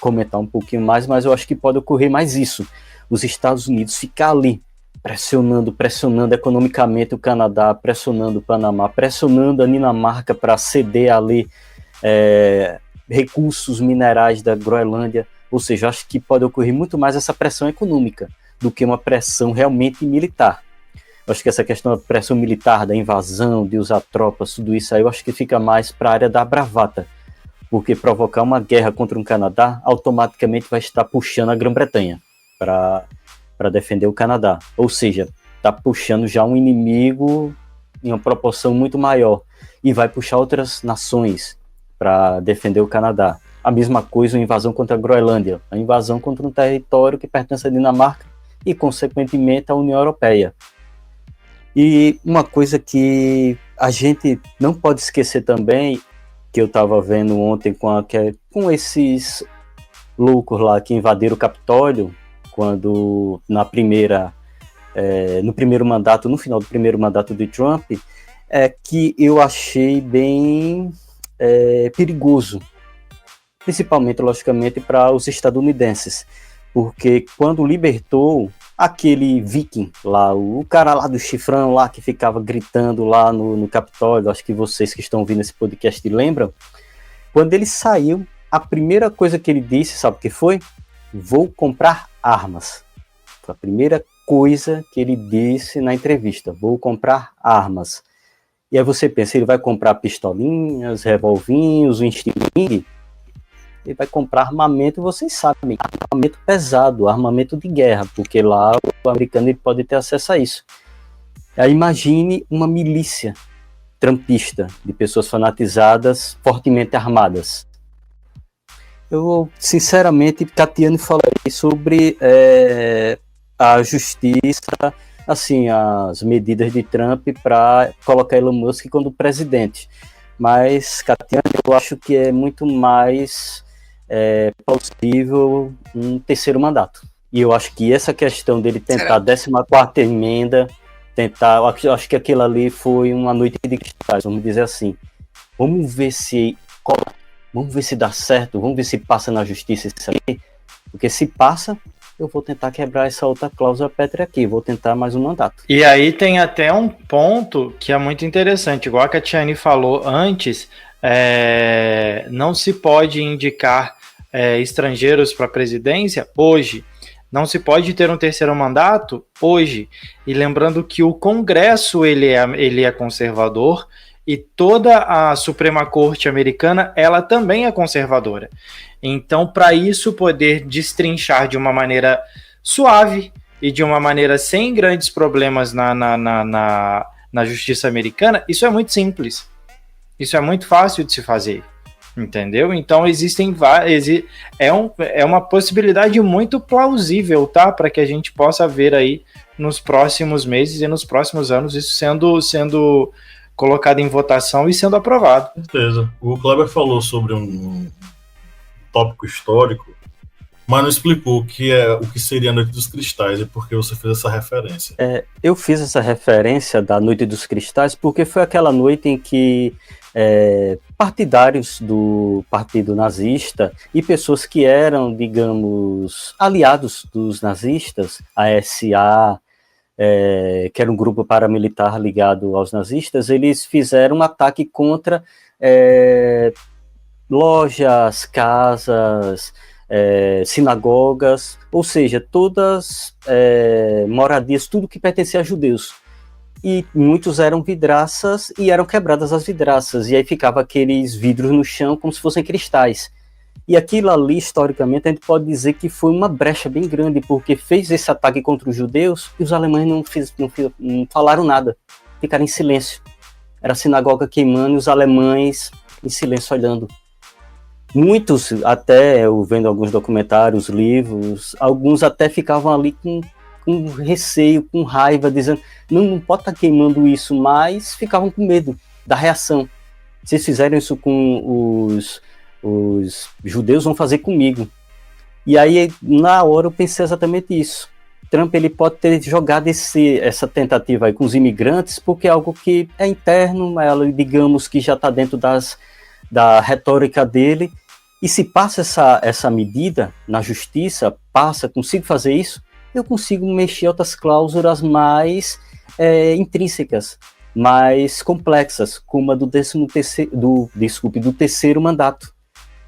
comentar um pouquinho mais, mas eu acho que pode ocorrer mais isso. Os Estados Unidos ficar ali, pressionando economicamente o Canadá, pressionando o Panamá, pressionando a Dinamarca para ceder ali recursos minerais da Groenlândia. Ou seja, acho que pode ocorrer muito mais essa pressão econômica do que uma pressão realmente militar. Eu acho que essa questão da pressão militar, da invasão, de usar tropas, tudo isso aí, eu acho que fica mais para a área da bravata. Porque provocar uma guerra contra o Canadá automaticamente vai estar puxando a Grã-Bretanha para defender o Canadá. Ou seja, está puxando já um inimigo em uma proporção muito maior. E vai puxar outras nações para defender o Canadá. A mesma coisa, a invasão contra a Groenlândia, a invasão contra um território que pertence à Dinamarca e, consequentemente, à União Europeia. E uma coisa que a gente não pode esquecer também, que eu estava vendo ontem com esses loucos lá que invadiram o Capitólio, quando no final do primeiro mandato de Trump, que eu achei bem perigoso. Principalmente, logicamente, para os estadunidenses, porque quando libertou aquele viking lá, o cara lá do chifrão lá que ficava gritando lá no Capitólio, acho que vocês que estão ouvindo esse podcast lembram, quando ele saiu, a primeira coisa que ele disse, sabe o que foi? Vou comprar armas. Foi a primeira coisa que ele disse na entrevista, vou comprar armas. E aí você pensa, ele vai comprar pistolinhas, revolvinhos, um estilingue? Ele vai comprar armamento, vocês sabem, armamento pesado, armamento de guerra, porque lá o americano ele pode ter acesso a isso. Aí imagine uma milícia trumpista, de pessoas fanatizadas, fortemente armadas. Eu, sinceramente, Catiane, falei sobre a justiça, assim, as medidas de Trump para colocar Elon Musk como presidente. Mas, Catiane, eu acho que é muito mais plausível um terceiro mandato. E eu acho que essa questão dele tentar a 14ª emenda, eu acho que aquilo ali foi uma noite de cristais, vamos dizer assim. Vamos ver se cola, vamos ver se dá certo, vamos ver se passa na justiça isso aqui, porque se passa, eu vou tentar quebrar essa outra cláusula pétrea aqui, vou tentar mais um mandato. E aí tem até um ponto que é muito interessante, igual a Catiane falou antes, não se pode indicar estrangeiros para a presidência hoje, não se pode ter um terceiro mandato hoje, e lembrando que o Congresso ele é conservador e toda a Suprema Corte americana ela também é conservadora. Então, para isso poder destrinchar de uma maneira suave e de uma maneira sem grandes problemas na justiça americana, isso é muito simples. Isso é muito fácil de se fazer, entendeu? Então, é uma possibilidade muito plausível, tá? Para que a gente possa ver aí nos próximos meses e nos próximos anos isso sendo colocado em votação e sendo aprovado. Com certeza. O Kleber falou sobre um tópico histórico, mas não explicou o que seria a Noite dos Cristais e por que você fez essa referência. Eu fiz essa referência da Noite dos Cristais porque foi aquela noite em que partidários do Partido Nazista e pessoas que eram, digamos, aliados dos nazistas, a SA, que era um grupo paramilitar ligado aos nazistas, eles fizeram um ataque contra lojas, casas, sinagogas, ou seja, todas moradias, tudo que pertencia a judeus. E muitos eram vidraças e eram quebradas as vidraças, e aí ficava aqueles vidros no chão como se fossem cristais. E aquilo ali, historicamente, a gente pode dizer que foi uma brecha bem grande, porque fez esse ataque contra os judeus e os alemães não falaram nada, ficaram em silêncio. Era a sinagoga queimando e os alemães em silêncio olhando. Muitos, até eu vendo alguns documentários, livros, alguns até ficavam ali com receio, com raiva, dizendo, não pode estar queimando isso, mas ficavam com medo da reação. Se eles fizerem isso com os judeus, vão fazer comigo. E aí, na hora, eu pensei exatamente isso. Trump ele pode ter jogado essa tentativa aí com os imigrantes, porque é algo que é interno, digamos que já está dentro da retórica dele, e se passa essa medida na justiça, consigo fazer isso, eu consigo mexer outras cláusulas mais intrínsecas, mais complexas, como a do terceiro mandato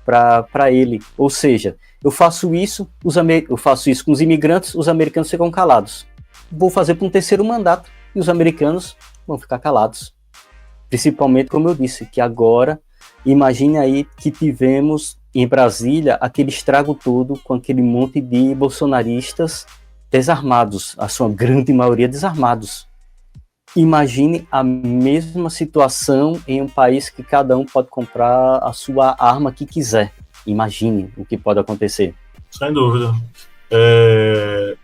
para ele. Ou seja, eu faço isso com os imigrantes, os americanos ficam calados. Vou fazer para um terceiro mandato e os americanos vão ficar calados. Principalmente, como eu disse, que agora, imagine aí que tivemos em Brasília aquele estrago todo com aquele monte de bolsonaristas desarmados, a sua grande maioria desarmados. Imagine a mesma situação em um país que cada um pode comprar a sua arma que quiser. Imagine o que pode acontecer. Sem dúvida.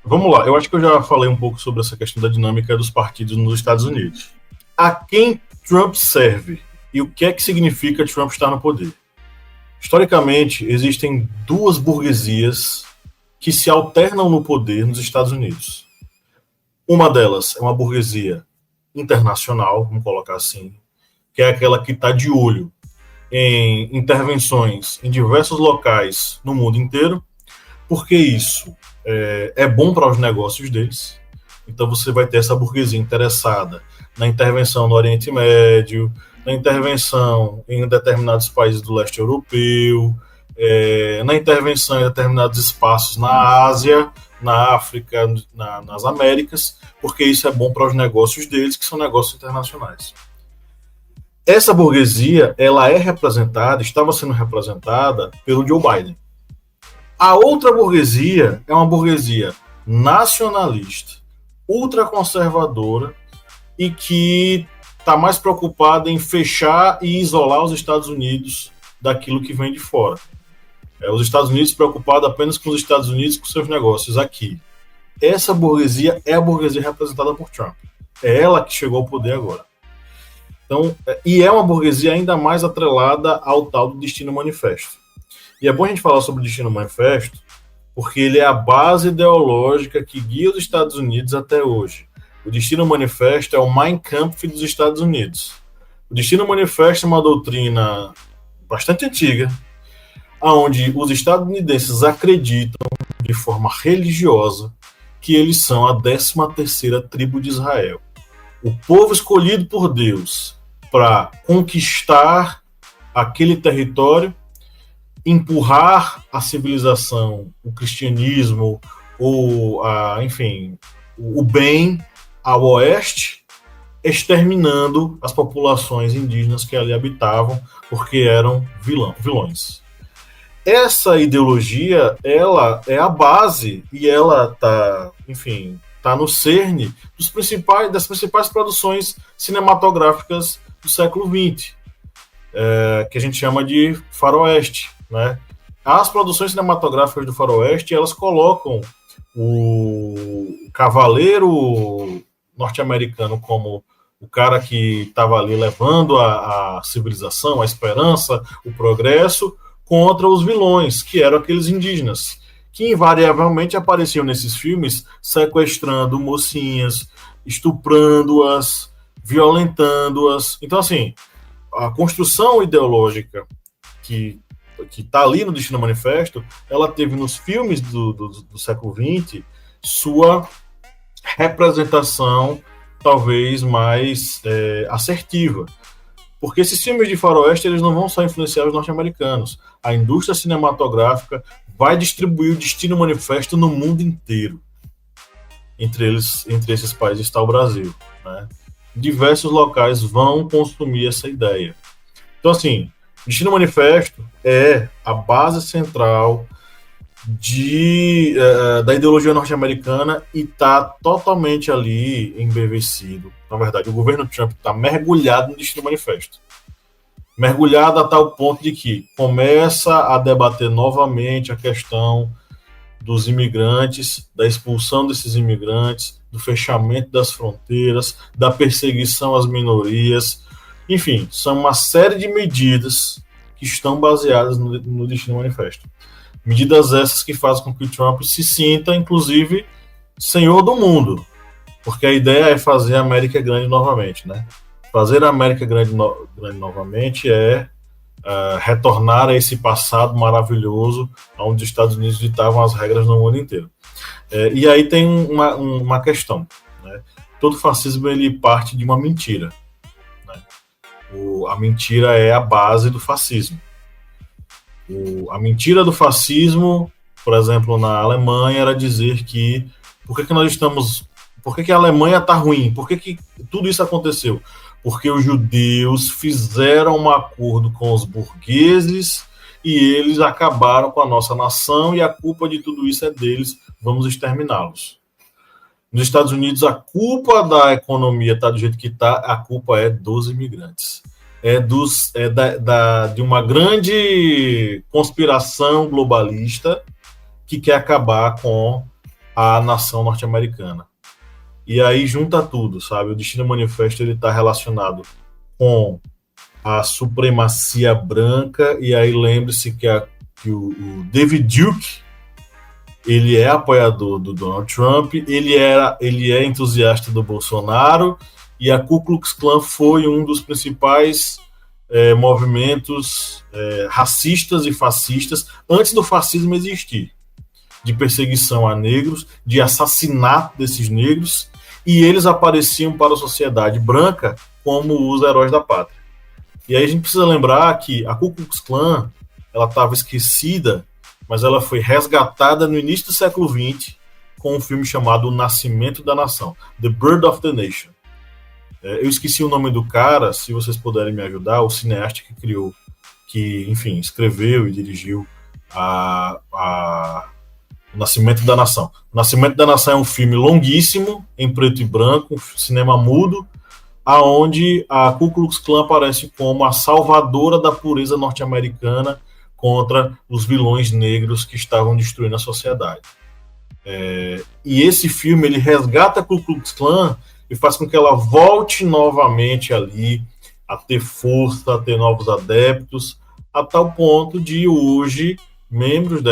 Vamos lá, eu acho que eu já falei um pouco sobre essa questão da dinâmica dos partidos nos Estados Unidos. A quem Trump serve e o que é que significa Trump estar no poder? Historicamente, existem duas burguesias que se alternam no poder nos Estados Unidos. Uma delas é uma burguesia internacional, vamos colocar assim, que é aquela que está de olho em intervenções em diversos locais no mundo inteiro, porque isso é bom para os negócios deles. Então você vai ter essa burguesia interessada na intervenção no Oriente Médio, na intervenção em determinados países do leste europeu, na intervenção em determinados espaços na Ásia, na África, nas Américas, porque isso é bom para os negócios deles, que são negócios internacionais. Essa burguesia, ela estava sendo representada pelo Joe Biden. A outra burguesia é uma burguesia nacionalista, ultraconservadora e que está mais preocupada em fechar e isolar os Estados Unidos daquilo que vem de fora. Os Estados Unidos preocupados apenas com os Estados Unidos, com seus negócios aqui. Essa burguesia é a burguesia representada por Trump. É ela que chegou ao poder agora. Então, e é uma burguesia ainda mais atrelada ao tal do Destino Manifesto. E é bom a gente falar sobre o Destino Manifesto, porque ele é a base ideológica que guia os Estados Unidos até hoje. O Destino Manifesto é o Mein Kampf dos Estados Unidos. O Destino Manifesto é uma doutrina bastante antiga, onde os estadunidenses acreditam, de forma religiosa, que eles são a 13ª tribo de Israel. O povo escolhido por Deus para conquistar aquele território, empurrar a civilização, o cristianismo, o bem ao oeste, exterminando as populações indígenas que ali habitavam, porque eram vilões. Essa ideologia, ela é a base e ela tá no cerne das principais produções cinematográficas do século XX, que a gente chama de faroeste, né? As produções cinematográficas do faroeste, elas colocam o cavaleiro norte-americano como o cara que estava ali levando a civilização, a esperança, o progresso, contra os vilões, que eram aqueles indígenas, que invariavelmente apareciam nesses filmes sequestrando mocinhas, estuprando-as, violentando-as. Então, assim, a construção ideológica que está ali no Destino Manifesto, ela teve nos filmes do século XX sua representação talvez mais assertiva. Porque esses filmes de faroeste, eles não vão só influenciar os norte-americanos. A indústria cinematográfica vai distribuir o Destino Manifesto no mundo inteiro. Entre esses países está o Brasil, né? Diversos locais vão consumir essa ideia. Então, assim, O Destino Manifesto é a base central da ideologia norte-americana e está totalmente ali embevecido. Na verdade, o governo Trump está mergulhado no Destino Manifesto. Mergulhado a tal ponto de que começa a debater novamente a questão dos imigrantes, da expulsão desses imigrantes, do fechamento das fronteiras, da perseguição às minorias. Enfim, são uma série de medidas que estão baseadas no Destino Manifesto. Medidas essas que fazem com que o Trump se sinta, inclusive, senhor do mundo. Porque a ideia é fazer a América grande novamente, né? Fazer a América grande novamente é retornar a esse passado maravilhoso onde os Estados Unidos ditavam as regras no mundo inteiro. E aí tem uma questão, né? Todo fascismo ele parte de uma mentira, né? A mentira é a base do fascismo. A mentira do fascismo, por exemplo, na Alemanha, era dizer que por que a Alemanha está ruim? Por que tudo isso aconteceu? Porque os judeus fizeram um acordo com os burgueses e eles acabaram com a nossa nação e a culpa de tudo isso é deles, vamos exterminá-los. Nos Estados Unidos, a culpa da economia está do jeito que está, a culpa é dos imigrantes. De uma grande conspiração globalista que quer acabar com a nação norte-americana. E aí junta tudo, sabe? O Destino Manifesto está relacionado com a supremacia branca, e aí lembre-se que o David Duke, ele é apoiador do Donald Trump, ele é entusiasta do Bolsonaro, e a Ku Klux Klan foi um dos principais movimentos racistas e fascistas antes do fascismo existir, de perseguição a negros, de assassinato desses negros, e eles apareciam para a sociedade branca como os heróis da pátria. E aí a gente precisa lembrar que a Ku Klux Klan ela estava esquecida, mas ela foi resgatada no início do século XX com um filme chamado O Nascimento da Nação, The Birth of the Nation. Eu esqueci o nome do cara, se vocês puderem me ajudar, o cineasta que escreveu e dirigiu O Nascimento da Nação. O Nascimento da Nação é um filme longuíssimo, em preto e branco, cinema mudo, aonde a Ku Klux Klan aparece como a salvadora da pureza norte-americana contra os vilões negros que estavam destruindo a sociedade. E esse filme ele resgata a Ku Klux Klan e faz com que ela volte novamente ali a ter força, a ter novos adeptos, a tal ponto de hoje membros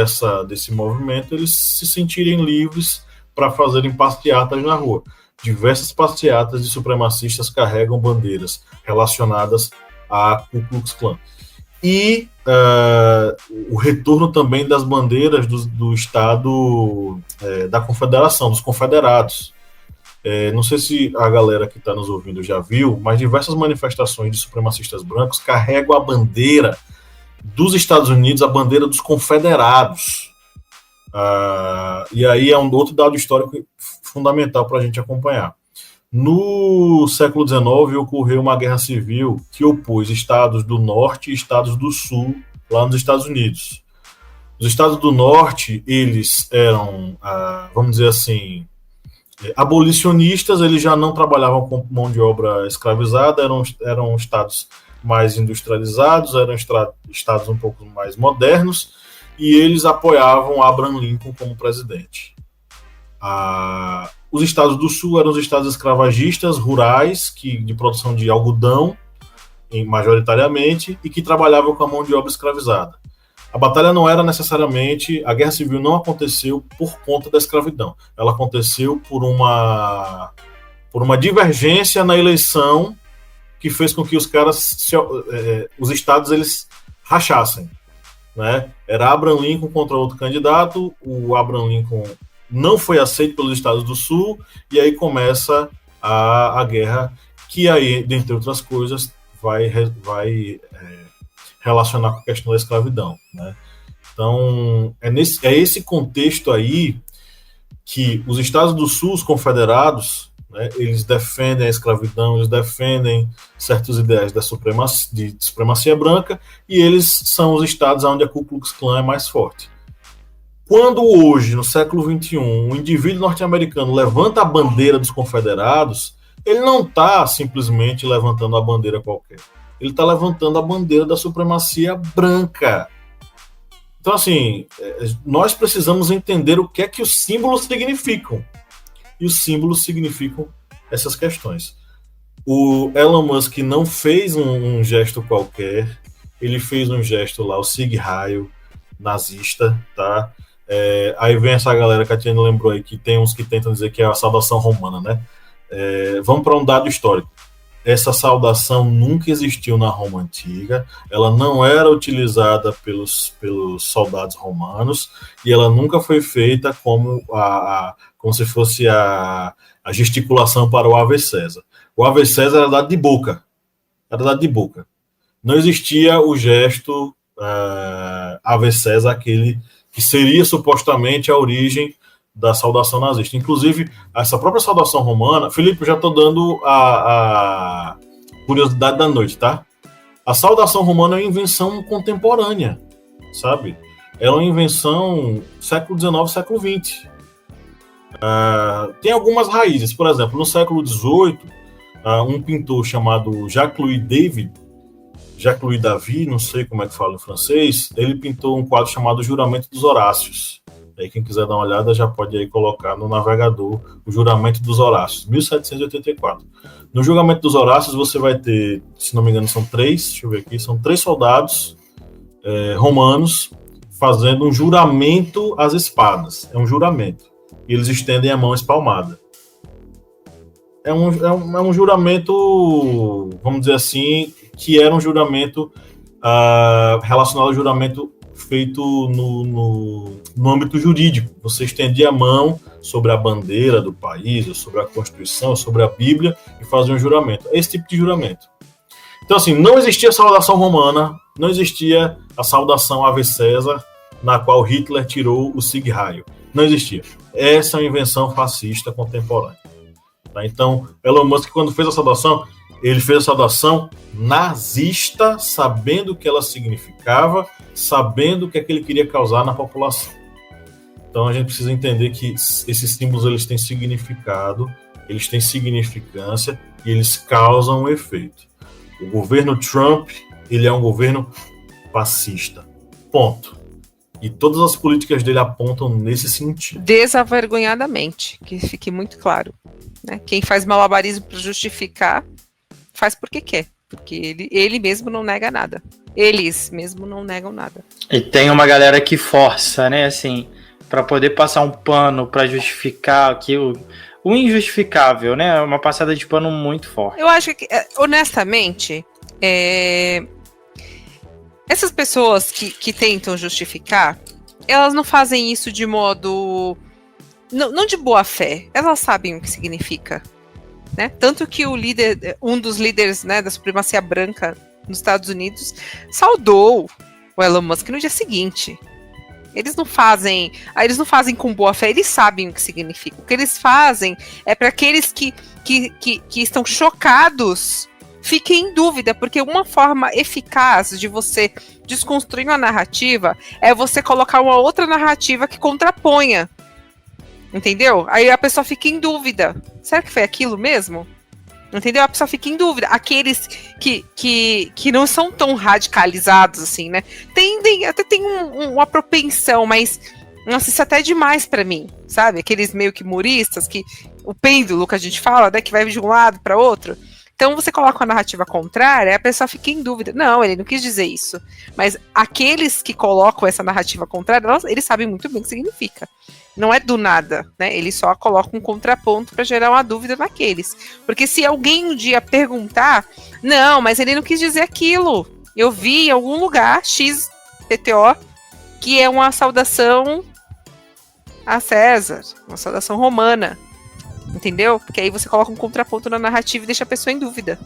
desse movimento eles se sentirem livres para fazerem passeatas na rua. Diversas passeatas de supremacistas carregam bandeiras relacionadas à Ku Klux Klan. E o retorno também das bandeiras do Estado da Confederação, dos Confederados. Não sei se a galera que está nos ouvindo já viu, mas diversas manifestações de supremacistas brancos carregam a bandeira dos Estados Unidos, a bandeira dos Confederados. E aí é um outro dado histórico fundamental para a gente acompanhar. No século XIX ocorreu uma guerra civil que opôs estados do norte e estados do sul lá nos Estados Unidos. Os estados do norte, eles eram, vamos dizer assim, abolicionistas, eles já não trabalhavam com mão de obra escravizada, eram estados mais industrializados, eram estados um pouco mais modernos, e eles apoiavam Abraham Lincoln como presidente. Os estados do sul eram os estados escravagistas, rurais, de produção de algodão, majoritariamente, e que trabalhavam com a mão de obra escravizada. A batalha não era necessariamente, a guerra civil não aconteceu por conta da escravidão, ela aconteceu por uma divergência na eleição que fez com que os os estados eles rachassem, né? Era Abraham Lincoln contra outro candidato, o Abraham Lincoln não foi aceito pelos estados do sul, e aí começa a guerra, que aí, dentre outras coisas, vai relacionar com a questão da escravidão, né? Então, é esse contexto aí que os estados do sul, os confederados, né? Eles defendem a escravidão, eles defendem certos ideais de supremacia branca, e eles são os estados onde a Ku Klux Klan é mais forte. Quando hoje, no século XXI, um indivíduo norte-americano levanta a bandeira dos confederados, ele não está simplesmente levantando a bandeira qualquer. Ele está levantando a bandeira da supremacia branca. Então, assim, nós precisamos entender o que é que os símbolos significam. E os símbolos significam essas questões. O Elon Musk não fez um gesto qualquer, ele fez um gesto lá, o Sieg Heil, nazista, tá? Aí vem essa galera que a Tiana lembrou aí, que tem uns que tentam dizer que é a saudação romana, né? Vamos para um dado histórico. Essa saudação nunca existiu na Roma Antiga, ela não era utilizada pelos soldados romanos, e ela nunca foi feita como se fosse a gesticulação para o Ave César. O Ave César era dado de boca. Não existia o gesto Ave César, aquele que seria supostamente a origem da saudação nazista. Inclusive, essa própria saudação romana... Felipe, eu já estou dando a curiosidade da noite, tá? A saudação romana é uma invenção contemporânea, sabe? É uma invenção século XIX, século XX. Tem algumas raízes. Por exemplo, no século XVIII, um pintor chamado Jacques-Louis David, não sei como é que fala em francês, ele pintou um quadro chamado Juramento dos Horácios. Aí quem quiser dar uma olhada já pode aí colocar no navegador o Juramento dos Horácios, 1784. No Juramento dos Horácios você vai ter, se não me engano, são três soldados romanos fazendo um juramento às espadas. É um juramento. E eles estendem a mão espalmada. É um juramento, vamos dizer assim, que era um juramento relacionado ao juramento feito no âmbito jurídico. Você estendia a mão sobre a bandeira do país, sobre a Constituição, sobre a Bíblia, e fazia um juramento. É esse tipo de juramento. Então, assim, não existia a saudação romana, não existia a saudação Ave César, na qual Hitler tirou o Sieg Heil. Não existia. Essa é uma invenção fascista contemporânea. Tá? Então, Elon Musk, quando fez a saudação, ele fez a saudação nazista, sabendo o que ela significava, sabendo o que é que ele queria causar na população. Então a gente precisa entender que esses símbolos eles têm significado, eles têm significância e eles causam um efeito. O governo Trump, ele é um governo fascista. Ponto. E todas as políticas dele apontam nesse sentido. Desavergonhadamente, que fique muito claro. Né? Quem faz malabarismo para justificar, faz porque quer. Porque ele mesmo não nega nada. Eles mesmo não negam nada. E tem uma galera que força, né, assim, para poder passar um pano para justificar aquilo. O injustificável, né? Uma passada de pano muito forte. Eu acho que, honestamente, essas pessoas que tentam justificar, elas não fazem isso de modo... Não de boa fé. Elas sabem o que significa. Né? Tanto que um dos líderes, né, da supremacia branca nos Estados Unidos saudou o Elon Musk no dia seguinte. Eles não fazem com boa fé, eles sabem o que significa. O que eles fazem é para aqueles que estão chocados fiquem em dúvida, porque uma forma eficaz de você desconstruir uma narrativa é você colocar uma outra narrativa que contraponha. Entendeu? Aí a pessoa fica em dúvida. Será que foi aquilo mesmo? Entendeu? A pessoa fica em dúvida. Aqueles que não são tão radicalizados assim, né? Até tem uma propensão, mas nossa, isso até é demais pra mim, sabe? Aqueles meio que humoristas, que o pêndulo que a gente fala, né? Que vai de um lado para outro. Então você coloca uma narrativa contrária, a pessoa fica em dúvida. Não, ele não quis dizer isso. Mas aqueles que colocam essa narrativa contrária, eles sabem muito bem o que significa. Não é do nada, né? Eles só colocam um contraponto para gerar uma dúvida naqueles. Porque se alguém um dia perguntar, não, mas ele não quis dizer aquilo. Eu vi em algum lugar, XPTO, que é uma saudação a César, uma saudação romana. Entendeu? Porque aí você coloca um contraponto na narrativa e deixa a pessoa em dúvida.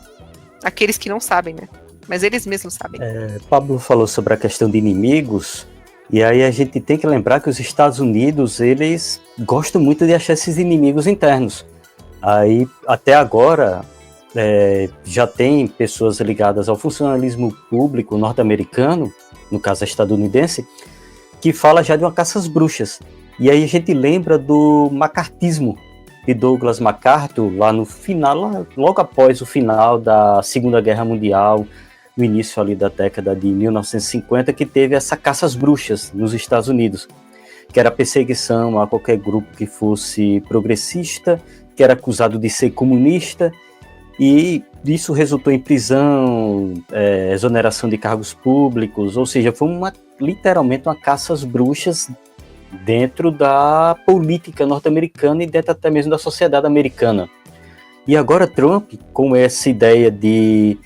Aqueles que não sabem, né? Mas eles mesmos sabem. Pablo falou sobre a questão de inimigos. E aí a gente tem que lembrar que os Estados Unidos, eles gostam muito de achar esses inimigos internos. Aí, até agora, já tem pessoas ligadas ao funcionalismo público norte-americano, no caso estadunidense, que fala já de uma caça às bruxas. E aí a gente lembra do macartismo de Douglas MacArthur, lá no final, logo após o final da Segunda Guerra Mundial, no início ali da década de 1950, que teve essa caça às bruxas nos Estados Unidos, que era perseguição a qualquer grupo que fosse progressista, que era acusado de ser comunista, e isso resultou em prisão, exoneração de cargos públicos, ou seja, foi literalmente uma caça às bruxas dentro da política norte-americana e dentro até mesmo da sociedade americana. E agora Trump, com essa ideia de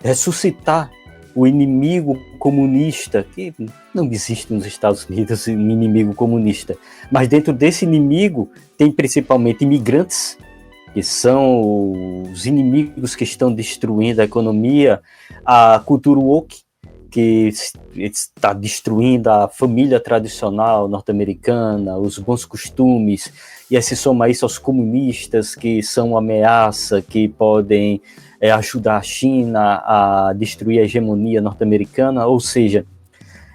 ressuscitar o inimigo comunista, que não existe nos Estados Unidos um inimigo comunista, mas dentro desse inimigo tem principalmente imigrantes, que são os inimigos que estão destruindo a economia, a cultura woke, que está destruindo a família tradicional norte-americana, os bons costumes, e aí se soma isso aos comunistas, que são uma ameaça, que podem ajudar a China a destruir a hegemonia norte-americana, ou seja,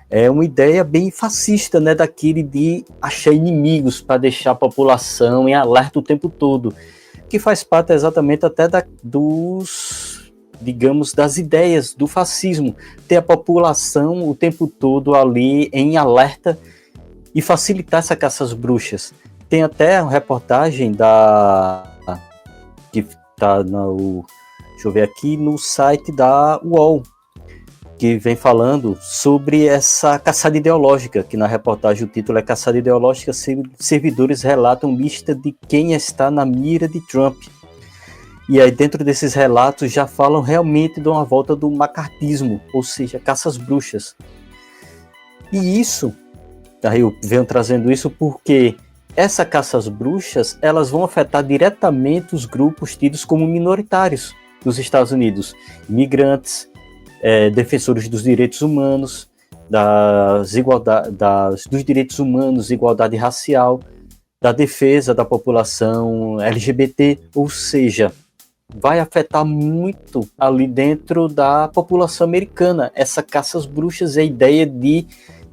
é uma ideia bem fascista, né, daquele de achar inimigos para deixar a população em alerta o tempo todo, que faz parte exatamente até das ideias do fascismo, ter a população o tempo todo ali em alerta e facilitar essa caça às bruxas. Tem até uma reportagem que está deixa eu ver aqui, no site da UOL, que vem falando sobre essa caçada ideológica, que na reportagem o título é Caçada Ideológica, servidores relatam lista de quem está na mira de Trump. E aí dentro desses relatos já falam realmente de uma volta do macartismo, ou seja, caça às bruxas. E isso, aí eu venho trazendo isso porque essa caça às bruxas, elas vão afetar diretamente os grupos tidos como minoritários nos Estados Unidos, imigrantes, defensores dos direitos humanos, dos direitos humanos, igualdade racial, da defesa da população LGBT, ou seja, vai afetar muito ali dentro da população americana. Essa caça às bruxas é a ideia de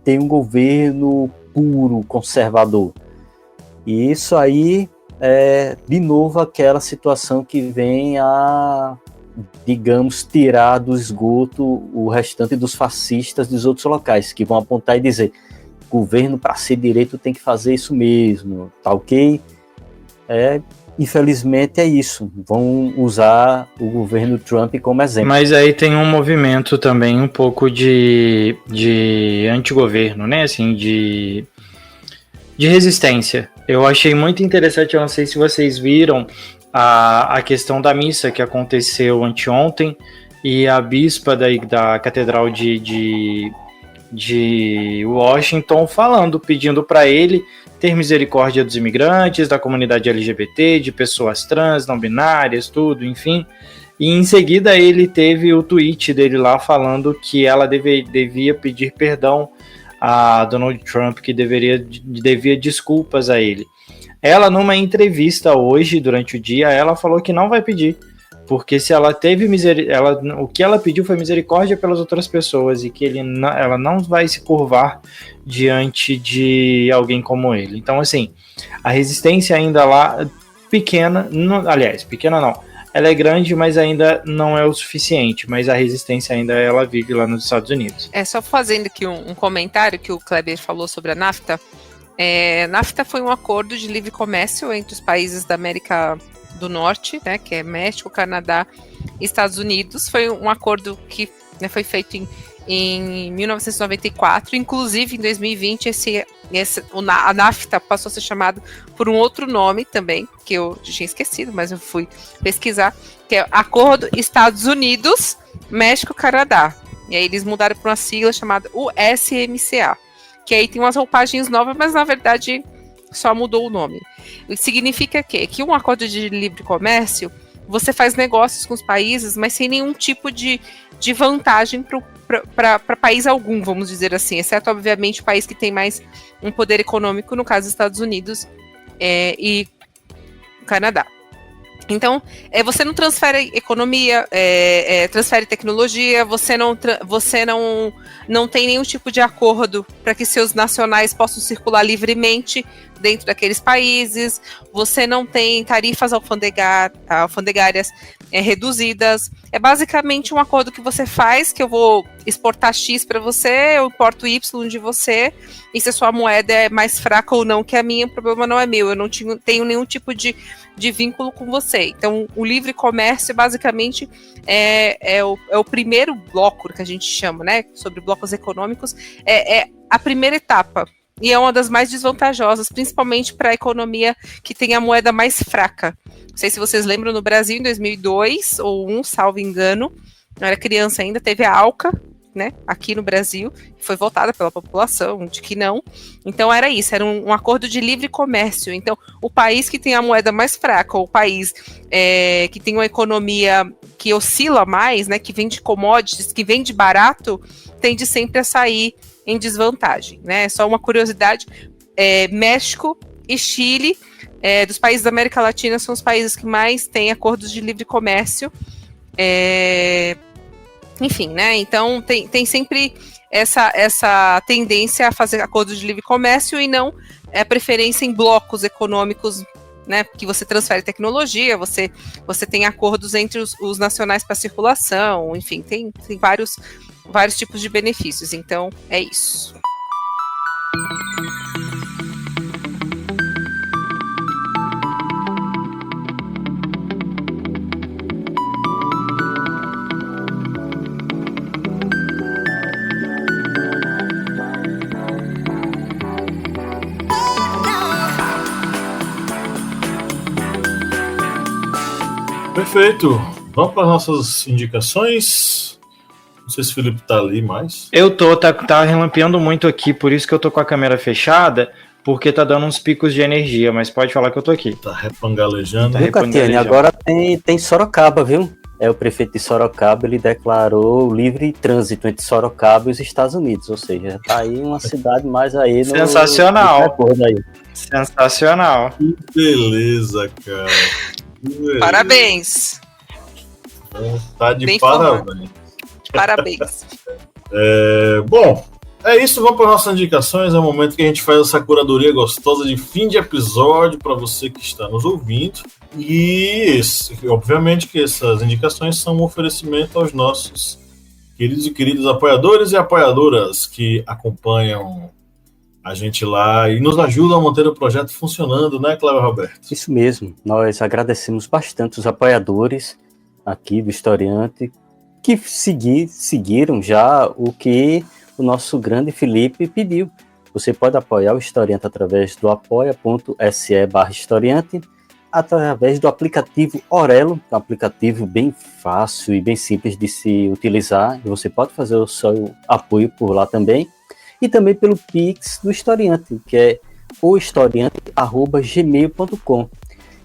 ter um governo puro, conservador. E isso aí é, de novo, aquela situação que vem a, digamos, tirar do esgoto o restante dos fascistas dos outros locais, que vão apontar e dizer: governo, para ser direito, tem que fazer isso mesmo, tá ok? Infelizmente é isso, vão usar o governo Trump como exemplo. Mas aí tem um movimento também um pouco de antigoverno, né, assim, de resistência. Eu achei muito interessante, eu não sei se vocês viram, a questão da missa que aconteceu anteontem, e a bispa da Catedral de Washington pedindo para ele ter misericórdia dos imigrantes, da comunidade LGBT, de pessoas trans, não binárias, tudo, enfim. E em seguida ele teve o tweet dele lá falando que ela devia pedir perdão a Donald Trump, que devia desculpas a ele. Ela, numa entrevista hoje, durante o dia, ela falou que não vai pedir, porque se ela teve o que ela pediu foi misericórdia pelas outras pessoas, e que ela não vai se curvar diante de alguém como ele. Então, assim, a resistência ainda lá, pequena não, ela é grande, mas ainda não é o suficiente, mas a resistência ainda ela vive lá nos Estados Unidos. Só fazendo aqui um comentário que o Kleber falou sobre a NAFTA. NAFTA foi um acordo de livre comércio entre os países da América do Norte, né, que é México, Canadá e Estados Unidos. Foi um acordo que, né, foi feito em 1994, inclusive em 2020 a NAFTA passou a ser chamado por um outro nome também, que eu tinha esquecido, mas eu fui pesquisar, que é Acordo Estados Unidos, México, Canadá. E aí eles mudaram para uma sigla chamada USMCA, que aí tem umas roupagens novas, mas na verdade só mudou o nome. Isso significa que um acordo de livre comércio, você faz negócios com os países, mas sem nenhum tipo de vantagem para país algum, vamos dizer assim, exceto, obviamente, o país que tem mais um poder econômico, no caso, Estados Unidos, e Canadá. Então, você não transfere economia, transfere tecnologia, você não tem nenhum tipo de acordo para que seus nacionais possam circular livremente dentro daqueles países, você não tem tarifas alfandegárias reduzidas. É basicamente um acordo que você faz, que eu vou exportar X para você, eu importo Y de você, e se a sua moeda é mais fraca ou não que a minha, o problema não é meu, eu não tenho nenhum tipo de vínculo com você. Então, o livre comércio, basicamente, é o primeiro bloco que a gente chama, né, sobre blocos econômicos, é a primeira etapa, e é uma das mais desvantajosas, principalmente para a economia que tem a moeda mais fraca. Não sei se vocês lembram, no Brasil, em 2002, ou 2001, salvo engano, eu era criança ainda, teve a ALCA, né, aqui no Brasil, foi votada pela população, de que não. Então era isso, era um acordo de livre comércio. Então, o país que tem a moeda mais fraca, ou o país que tem uma economia que oscila mais, né, que vende commodities, que vende barato, tende sempre a sair em desvantagem, né? Só uma curiosidade, México e Chile, dos países da América Latina, são os países que mais têm acordos de livre comércio. Enfim, né? Então tem sempre essa tendência a fazer acordos de livre comércio e não a preferência em blocos econômicos, né? Que você transfere tecnologia, você tem acordos entre os nacionais para circulação, enfim, tem vários tipos de benefícios. Então, é isso. Perfeito. Vamos para as nossas indicações. Não sei se o Felipe tá ali mais. Eu tô, tá relampeando muito aqui, por isso que eu tô com a câmera fechada, porque tá dando uns picos de energia, mas pode falar que eu tô aqui. Tá repangalejando. Tá Viu, Catiane? Agora tem Sorocaba, viu? O prefeito de Sorocaba, ele declarou livre trânsito entre Sorocaba e os Estados Unidos, ou seja, tá aí uma cidade mais aí no... Sensacional. No aí. Sensacional. Que beleza, cara. Que beleza. Parabéns. Tá de Bem parabéns. Parabéns. Bom, é isso. Vamos para as nossas indicações. É o momento que a gente faz essa curadoria gostosa de fim de episódio para você que está nos ouvindo. E, obviamente, que essas indicações são um oferecimento aos nossos queridos e queridas apoiadores e apoiadoras que acompanham a gente lá e nos ajudam a manter o projeto funcionando, né, Cléber Roberto? Isso mesmo. Nós agradecemos bastante os apoiadores aqui do Historiante que seguiram já o que o nosso grande Felipe pediu. Você pode apoiar o Historiante através do apoia.se/historiante, através do aplicativo Orelo, um aplicativo bem fácil e bem simples de se utilizar, e você pode fazer o seu apoio por lá também, e também pelo Pix do Historiante, que é ohistoriante@gmail.com.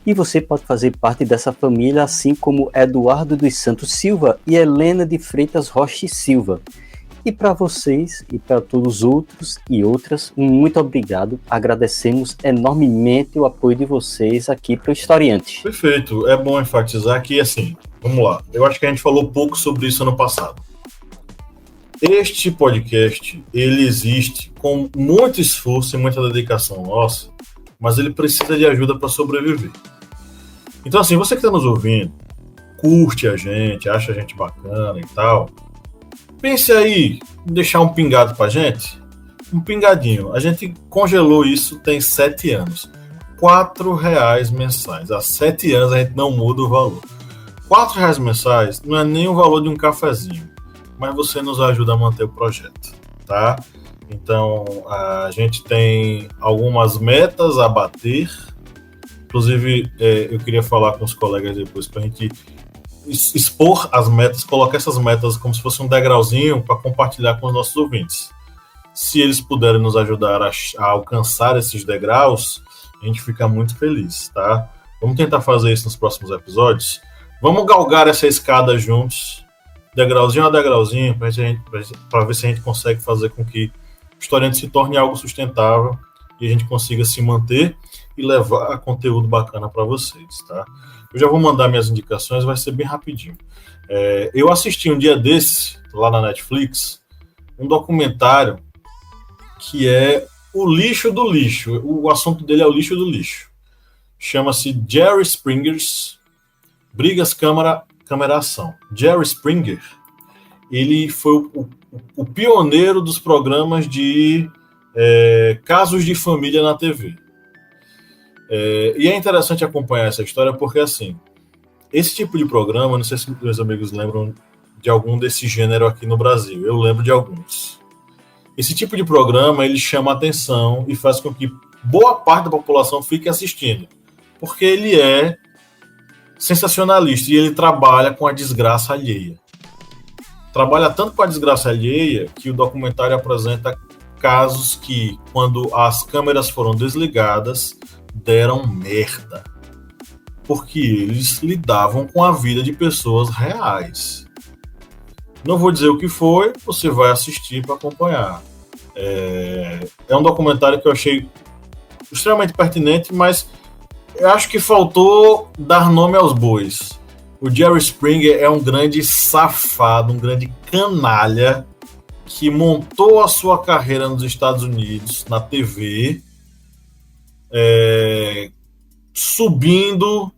E você pode fazer parte dessa família, assim como Eduardo dos Santos Silva e Helena de Freitas Rocha Silva. E para vocês e para todos os outros e outras, muito obrigado. Agradecemos enormemente o apoio de vocês aqui para o Historiante. Perfeito. É bom enfatizar que, assim, vamos lá. Eu acho que a gente falou pouco sobre isso ano passado. Este podcast, ele existe com muito esforço e muita dedicação nossa, mas ele precisa de ajuda para sobreviver. Então, assim, você que está nos ouvindo, curte a gente, acha a gente bacana e tal, pense aí em deixar um pingado pra gente. Um pingadinho. A gente congelou isso tem 7 anos. R$4 mensais. Há 7 anos a gente não muda o valor. R$4 mensais não é nem o valor de um cafezinho, mas você nos ajuda a manter o projeto, tá? Então, a gente tem algumas metas a bater. Inclusive, eu queria falar com os colegas depois para a gente expor as metas, colocar essas metas como se fosse um degrauzinho para compartilhar com os nossos ouvintes. Se eles puderem nos ajudar a alcançar esses degraus, a gente fica muito feliz, tá? Vamos tentar fazer isso nos próximos episódios. Vamos galgar essa escada juntos, degrauzinho a degrauzinho, para ver se a gente consegue fazer com que o Historiante se torne algo sustentável e a gente consiga se manter e levar conteúdo bacana para vocês, tá? Eu já vou mandar minhas indicações, vai ser bem rapidinho. Eu assisti um dia desses, lá na Netflix, um documentário que é O Lixo do Lixo. O assunto dele é o lixo do lixo. Chama-se Jerry Springer's Brigas Câmara Ação. Jerry Springer, ele foi o pioneiro dos programas de casos de família na TV. E é interessante acompanhar essa história porque, assim, esse tipo de programa, não sei se meus amigos lembram de algum desse gênero aqui no Brasil, eu lembro de alguns. Esse tipo de programa, ele chama a atenção e faz com que boa parte da população fique assistindo, porque ele é sensacionalista e ele trabalha com a desgraça alheia. Trabalha tanto com a desgraça alheia que o documentário apresenta casos que, quando as câmeras foram desligadas, deram merda. Porque eles lidavam com a vida de pessoas reais. Não vou dizer o que foi, você vai assistir para acompanhar. É um documentário que eu achei extremamente pertinente, mas eu acho que faltou dar nome aos bois. O Jerry Springer é um grande safado, um grande canalha que montou a sua carreira nos Estados Unidos, na TV, subindo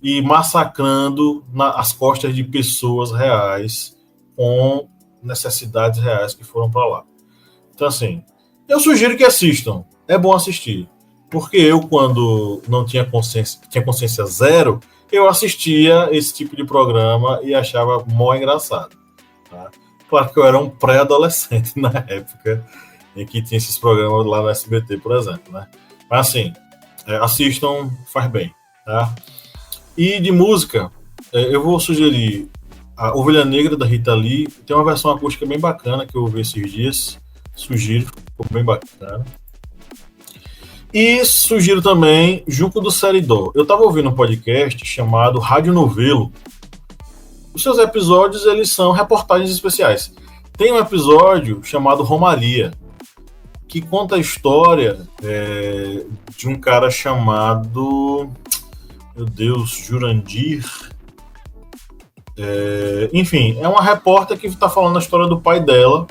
e massacrando as costas de pessoas reais com necessidades reais que foram para lá. Então, assim, eu sugiro que assistam. É bom assistir. Porque eu, quando não tinha consciência zero, eu assistia esse tipo de programa e achava mó engraçado. Tá? Claro que eu era um pré-adolescente na época em que tinha esses programas lá no SBT, por exemplo. Né? Mas, assim, assistam, faz bem. Tá? E de música, eu vou sugerir a Ovelha Negra, da Rita Lee. Tem uma versão acústica bem bacana que eu ouvi esses dias. Sugiro, ficou bem bacana. E sugiro também Junco do Seridó. Eu estava ouvindo um podcast chamado Rádio Novelo. Os seus episódios, eles são reportagens especiais. Tem um episódio chamado Romaria, que conta a história de um cara chamado... Meu Deus, Jurandir. Enfim, é uma repórter que está falando a história do pai dela.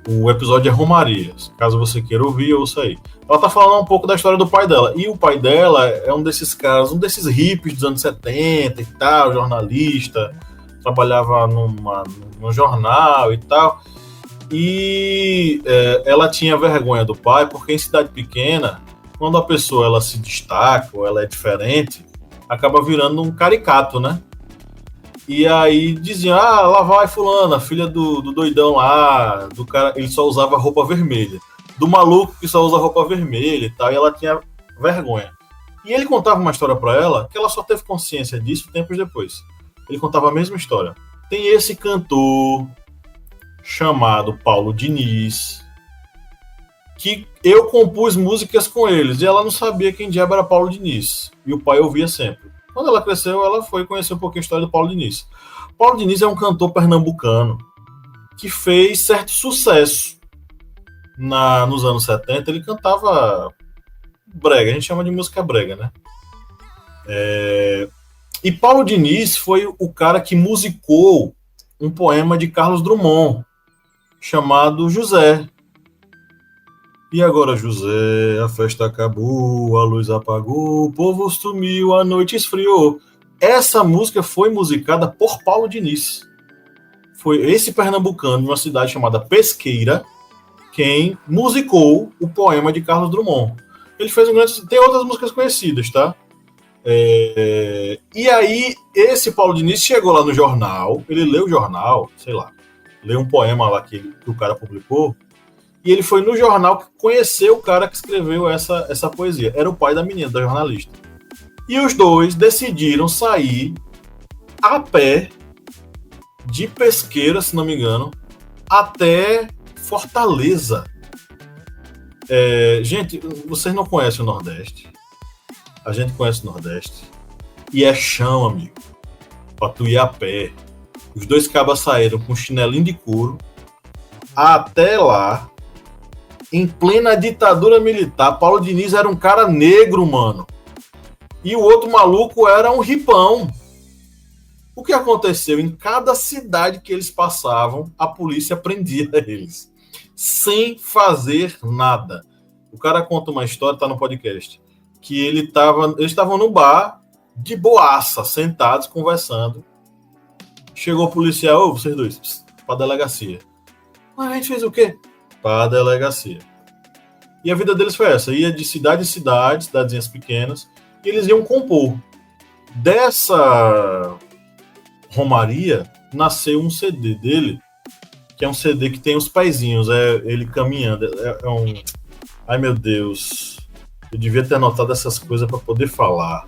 O episódio é Romaria. Caso você queira ouvir, ouça aí. Ela está falando um pouco da história do pai dela. E o pai dela é um desses caras, um desses hippies dos anos 70 e tal, jornalista, trabalhava num jornal e tal. E ela tinha vergonha do pai, porque em cidade pequena, quando a pessoa ela se destaca ou ela é diferente, acaba virando um caricato, né? E aí diziam, lá vai fulana, filha do doidão lá, do cara, ele só usava roupa vermelha. Do maluco que só usa roupa vermelha e tal, e ela tinha vergonha. E ele contava uma história pra ela, que ela só teve consciência disso tempos depois. Ele contava a mesma história. Tem esse cantor chamado Paulo Diniz, que eu compus músicas com eles, e ela não sabia quem diabo era Paulo Diniz. E o pai ouvia sempre. Quando ela cresceu, ela foi conhecer um pouquinho a história do Paulo Diniz. Paulo Diniz é um cantor pernambucano que fez certo sucesso nos anos 70. Ele cantava brega, a gente chama de música brega, né? E Paulo Diniz foi o cara que musicou um poema de Carlos Drummond chamado José. E agora, José, a festa acabou, a luz apagou, o povo sumiu, a noite esfriou. Essa música foi musicada por Paulo Diniz. Foi esse pernambucano de uma cidade chamada Pesqueira quem musicou o poema de Carlos Drummond. Ele fez um grande... Tem outras músicas conhecidas, tá? E aí, esse Paulo Diniz chegou lá no jornal, ele leu o jornal, sei lá, leu um poema lá que o cara publicou, e ele foi no jornal que conheceu o cara que escreveu essa poesia. Era o pai da menina, da jornalista. E os dois decidiram sair a pé de Pesqueira, se não me engano, até Fortaleza. Gente, vocês não conhecem o Nordeste. A gente conhece o Nordeste. E é chão, amigo. Pra tu ir a pé. Os dois cabas saíram com chinelinho de couro até lá. em plena ditadura militar. Paulo Diniz era um cara negro, mano. E o outro maluco era um ripão. O que aconteceu? Em cada cidade que eles passavam, a polícia prendia eles. Sem fazer nada. O cara conta uma história, tá no podcast, que eles estavam no bar, de boaça, sentados, conversando. Chegou o policial, ô, vocês dois, pra delegacia. Mas a gente fez o quê? Pra delegacia. E a vida deles foi essa, ia de cidade em cidade, cidadezinhas pequenas, e eles iam compor. Dessa romaria, nasceu um CD dele, que é um CD que tem os paizinhos, ele caminhando, é um... Ai, meu Deus, eu devia ter anotado essas coisas para poder falar.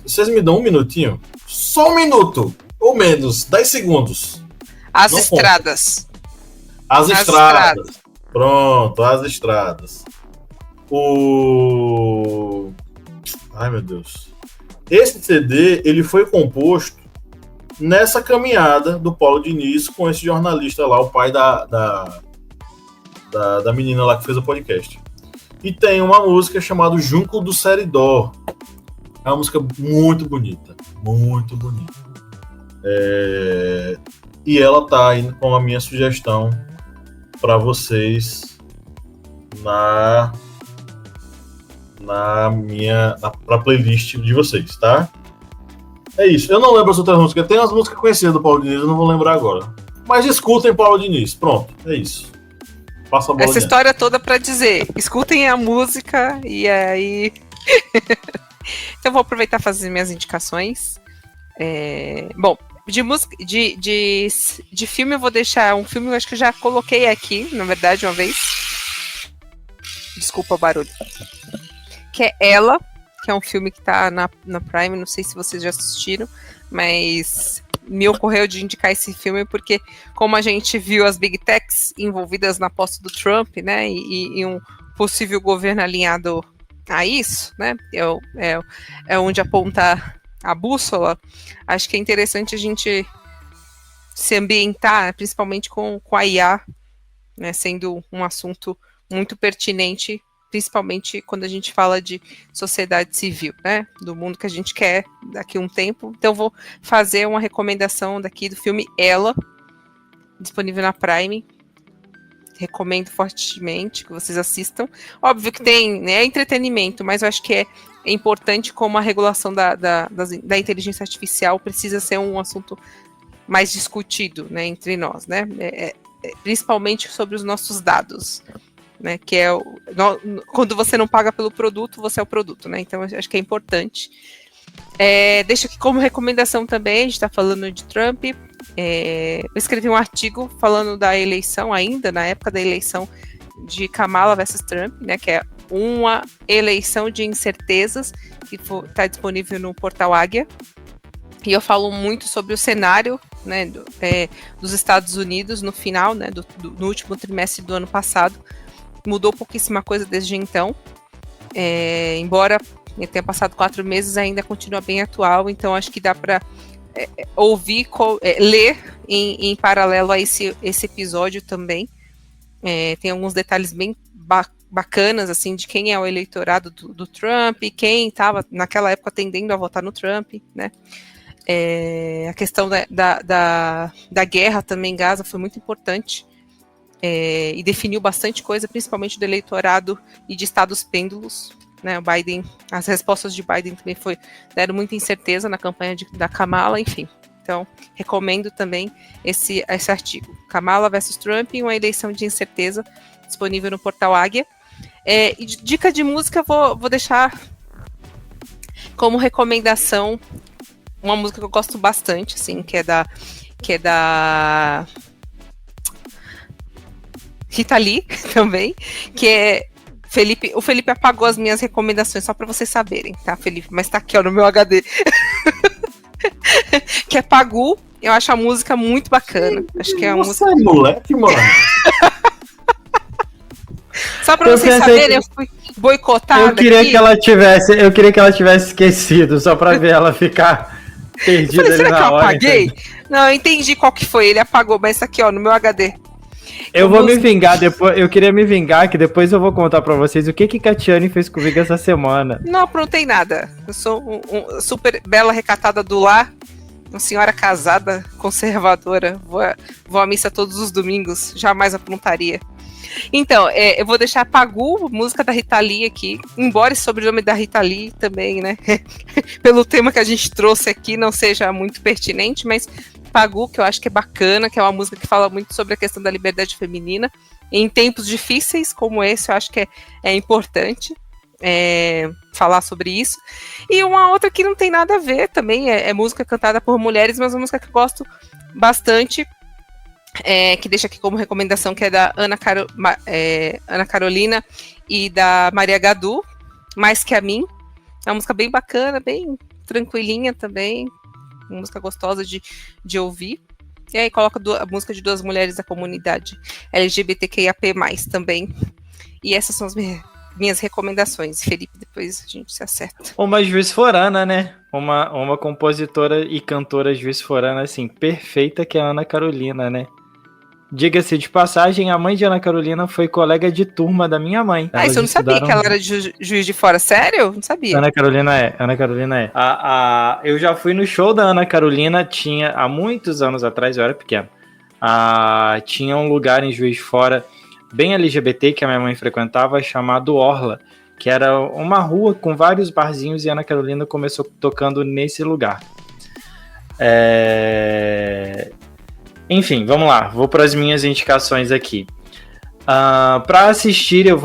Vocês me dão um minutinho? Só um minuto, ou menos, 10 segundos. As Não estradas. As estradas. Pronto, as estradas. Ai, meu Deus. Esse CD, ele foi composto nessa caminhada do Paulo Diniz com esse jornalista lá, o pai da menina lá que fez o podcast. E tem uma música chamada Junco do Seridó. É uma música muito bonita. Muito bonita. E ela tá aí com a minha sugestão para vocês pra playlist de vocês, tá? É isso. Eu não lembro as outras músicas. Tem umas músicas conhecidas do Paulo Diniz, eu não vou lembrar agora. Mas escutem Paulo Diniz. Pronto, é isso. Passa a bola. Essa história toda para dizer, escutem a música e aí... Então vou aproveitar e fazer minhas indicações. Bom, de música, de filme eu vou deixar um filme que eu acho que eu já coloquei aqui, na verdade, uma vez. Desculpa o barulho. Que é Ela, que é um filme que tá na Prime, não sei se vocês já assistiram, mas me ocorreu de indicar esse filme porque, como a gente viu as Big Techs envolvidas na posse do Trump, né, e um possível governo alinhado a isso, né, é onde aponta a bússola, acho que é interessante a gente se ambientar, principalmente com a IA, né, sendo um assunto muito pertinente, principalmente quando a gente fala de sociedade civil, né, do mundo que a gente quer daqui a um tempo. Então vou fazer uma recomendação daqui do filme Ela, disponível na Prime. Recomendo fortemente que vocês assistam. Óbvio que tem, né, entretenimento, mas eu acho que é importante como a regulação da inteligência artificial precisa ser um assunto mais discutido, né, entre nós, né, principalmente sobre os nossos dados, né, que é quando você não paga pelo produto, você é o produto, né, então eu acho que é importante. Deixa aqui como recomendação também, a gente está falando de Trump, eu escrevi um artigo falando da eleição ainda, na época da eleição de Kamala versus Trump, né, que é uma eleição de incertezas, que está disponível no portal Águia, e eu falo muito sobre o cenário, né, dos Estados Unidos no final, né, no último trimestre do ano passado. Mudou pouquíssima coisa desde então, embora tenha passado 4 meses, ainda continua bem atual, então acho que dá para ouvir, ler em paralelo a esse episódio também. Tem alguns detalhes bem bacanas, assim, de quem é o eleitorado do Trump, quem estava naquela época tendendo a votar no Trump, né? A questão da guerra também em Gaza foi muito importante, e definiu bastante coisa, principalmente do eleitorado e de estados pêndulos, né? O Biden, as respostas de Biden também deram muita incerteza na campanha da Kamala, enfim. Então, recomendo também esse artigo. Kamala versus Trump, uma eleição de incerteza, disponível no portal Águia. E dica de música, vou deixar como recomendação uma música que eu gosto bastante, assim, que é da Rita Lee também, que é o Felipe apagou as minhas recomendações, só para vocês saberem, tá, Felipe? Mas tá aqui, ó, no meu HD. Que é Pagu. Eu acho a música muito bacana. Acho que é uma música... Você é moleque, mano. Só pra vocês saberem, eu fui boicotada. Eu queria que ela tivesse esquecido, só pra ver ela ficar perdida ali na hora. Será que eu apaguei? Não, eu entendi qual que foi. Ele apagou, mas tá aqui, ó, no meu HD. Eu vou me vingar depois. Eu queria me vingar, que depois eu vou contar pra vocês o que Catiane fez comigo essa semana. Não aprontei nada. Eu sou super bela recatada do lar. Uma senhora casada, conservadora. Vou à missa todos os domingos. Jamais aprontaria. Então, eu vou deixar Pagu, música da Rita Lee aqui. Embora esse sobrenome da Rita Lee também, né? Pelo tema que a gente trouxe aqui, não seja muito pertinente, mas Pagu, que eu acho que é bacana, que é uma música que fala muito sobre a questão da liberdade feminina. Em tempos difíceis como esse, eu acho que é importante falar sobre isso. E uma outra que não tem nada a ver também, é música cantada por mulheres, mas uma música que eu gosto bastante, que deixa aqui como recomendação, que é da Ana Carolina e da Maria Gadu, Mais Que a Mim. É uma música bem bacana, bem tranquilinha também, uma música gostosa de ouvir. E aí coloca a música de duas mulheres da comunidade LGBTQIAP+, também. E essas são as minhas recomendações. Felipe, depois a gente se acerta. Uma juiz forana, né? Uma compositora e cantora juiz forana, assim, perfeita, que é a Ana Carolina, né? Diga-se de passagem, a mãe de Ana Carolina foi colega de turma da minha mãe. Ah, isso eu não sabia que ela era de Juiz de Fora, sério? Não sabia. Ana Carolina é. Eu já fui no show da Ana Carolina, há muitos anos atrás, eu era pequeno. Tinha um lugar em Juiz de Fora, bem LGBT, que a minha mãe frequentava, chamado Orla, que era uma rua com vários barzinhos, e a Ana Carolina começou tocando nesse lugar. Enfim, vamos lá, vou para as minhas indicações aqui. Para assistir, eu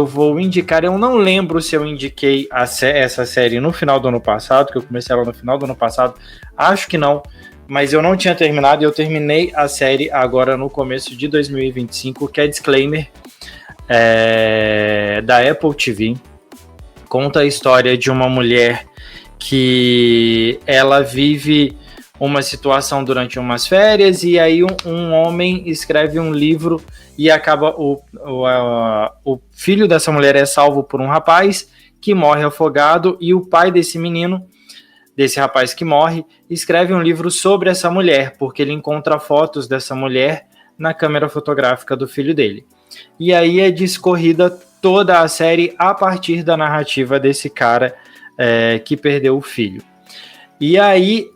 vou indicar, eu não lembro se eu indiquei essa série no final do ano passado, que eu comecei ela no final do ano passado, acho que não, mas eu não tinha terminado, e eu terminei a série agora no começo de 2025, que é Disclaimer, da Apple TV. Conta a história de uma mulher que ela vive uma situação durante umas férias, e aí um homem escreve um livro e acaba o filho dessa mulher é salvo por um rapaz que morre afogado, e o pai desse menino, desse rapaz que morre, escreve um livro sobre essa mulher, porque ele encontra fotos dessa mulher na câmera fotográfica do filho dele. E aí é discorrida toda a série a partir da narrativa desse cara que perdeu o filho. E aí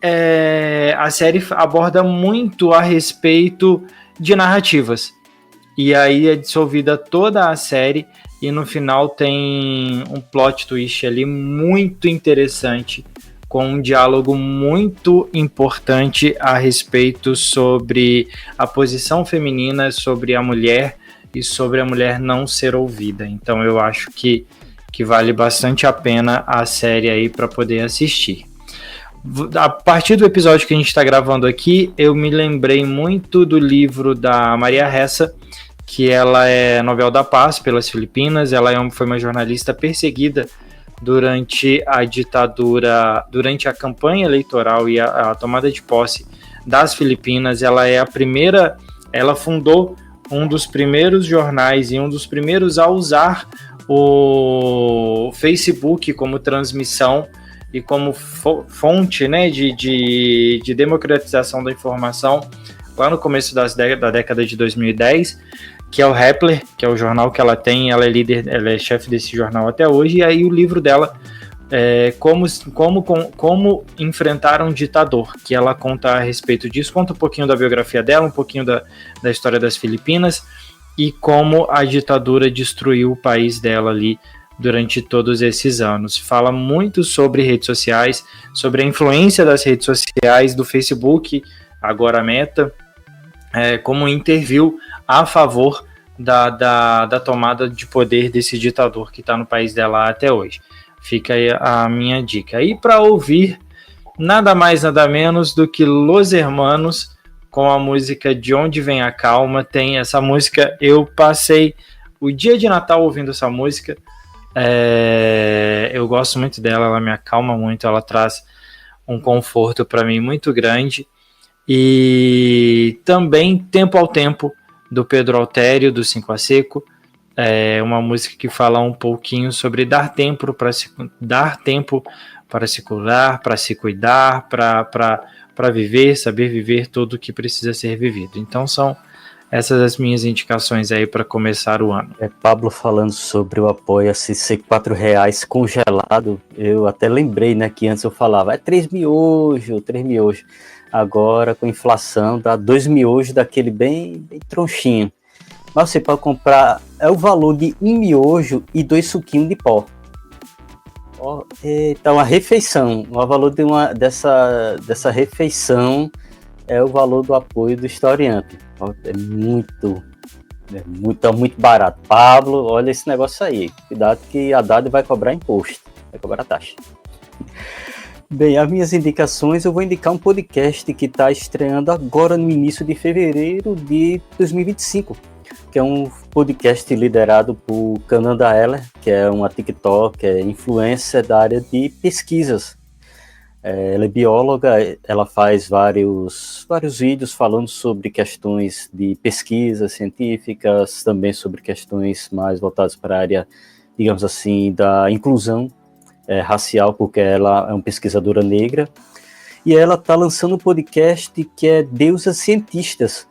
a série aborda muito a respeito de narrativas. E aí é dissolvida toda a série, e no final tem um plot twist ali muito interessante, com um diálogo muito importante a respeito sobre a posição feminina, sobre a mulher e sobre a mulher não ser ouvida. Então eu acho que vale bastante a pena a série aí para poder assistir. A partir do episódio que a gente está gravando aqui, eu me lembrei muito do livro da Maria Ressa, que ela é Nobel da Paz pelas Filipinas. Ela foi uma jornalista perseguida durante a ditadura, durante a campanha eleitoral e a tomada de posse das Filipinas. Ela fundou um dos primeiros jornais e um dos primeiros a usar o Facebook como transmissão e como fonte, né, de democratização da informação, lá no começo da década de 2010, que é o Rappler, que é o jornal que ela tem. Ela é líder, ela é chefe desse jornal até hoje. E aí o livro dela é como enfrentar um ditador, que ela conta a respeito disso, conta um pouquinho da biografia dela, um pouquinho da história das Filipinas, e como a ditadura destruiu o país dela ali durante todos esses anos. Fala muito sobre redes sociais, sobre a influência das redes sociais, do Facebook, agora Meta, como interviu a favor da tomada de poder desse ditador que está no país dela até hoje. Fica aí a minha dica. E para ouvir, nada mais, nada menos do que Los Hermanos, com a música De Onde Vem a Calma. Tem essa música, eu passei o dia de Natal ouvindo essa música. Eu gosto muito dela, ela me acalma muito, ela traz um conforto para mim muito grande. E também Tempo ao Tempo, do Pedro Altério, do 5 a Seco. É uma música que fala um pouquinho sobre dar tempo para se curar, para se cuidar, para viver, saber viver tudo o que precisa ser vivido. Então são Essas as minhas indicações aí para começar o ano. Pablo falando sobre o Apoia-se ser R$4 congelado, eu até lembrei, né, que antes eu falava, 3 miojos. Agora, com inflação, dá 2 miojos daquele bem tronchinho. Mas você pode comprar, é o valor de 1 miojo e 2 suquinhos de pó. Então, a refeição, o valor dessa refeição é o valor do apoio do historiante. É muito barato. Pablo, olha esse negócio aí. Cuidado que a Haddad vai cobrar imposto, vai cobrar taxa. Bem, as minhas indicações, eu vou indicar um podcast que está estreando agora no início de fevereiro de 2025, que é um podcast liderado por Cananda Heller, que é uma TikToker, influencer da área de pesquisas. Ela é bióloga, ela faz vários vídeos falando sobre questões de pesquisas científicas, também sobre questões mais voltadas para a área, digamos assim, da inclusão racial, porque ela é uma pesquisadora negra. E ela está lançando um podcast que é Deusas Cientistas.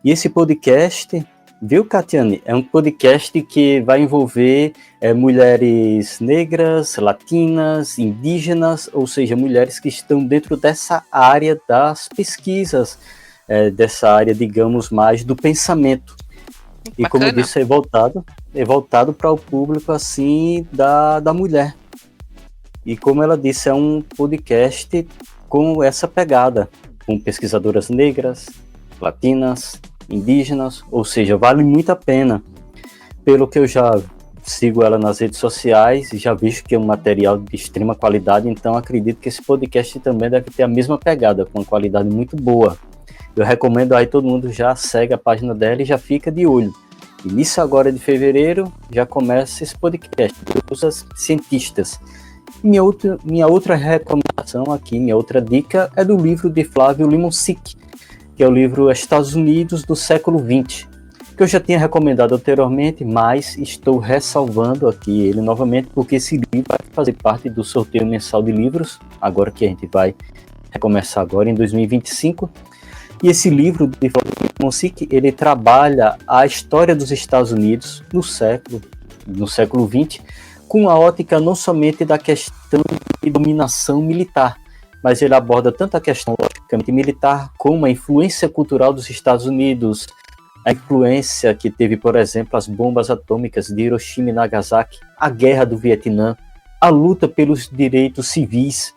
E esse podcast, viu, Catiane? É um podcast que vai envolver mulheres negras, latinas, indígenas, ou seja, mulheres que estão dentro dessa área das pesquisas, dessa área, digamos, mais do pensamento. E Bacana. como eu disse, é voltado para o público, assim, da mulher. E como ela disse, é um podcast com essa pegada, com pesquisadoras negras, latinas, indígenas, ou seja, vale muito a pena. Pelo que eu já sigo ela nas redes sociais e já vejo que é um material de extrema qualidade, então acredito que esse podcast também deve ter a mesma pegada, com uma qualidade muito boa. Eu recomendo aí todo mundo já segue a página dela e já fica de olho. Início agora de fevereiro, já começa esse podcast, Deusas Cientistas. Minha outra recomendação aqui, minha outra dica é do livro de Flávio Limonsic, que é o livro Estados Unidos do século XX, que eu já tinha recomendado anteriormente, mas estou ressalvando aqui ele novamente, porque esse livro vai fazer parte do sorteio mensal de livros, agora que a gente vai recomeçar agora em 2025. E esse livro de Flávio Limonsic, ele trabalha a história dos Estados Unidos no século XX, com a ótica não somente da questão de dominação militar, mas ele aborda tanto a questão logicamente militar como a influência cultural dos Estados Unidos, a influência que teve, por exemplo, as bombas atômicas de Hiroshima e Nagasaki, a guerra do Vietnã, a luta pelos direitos civis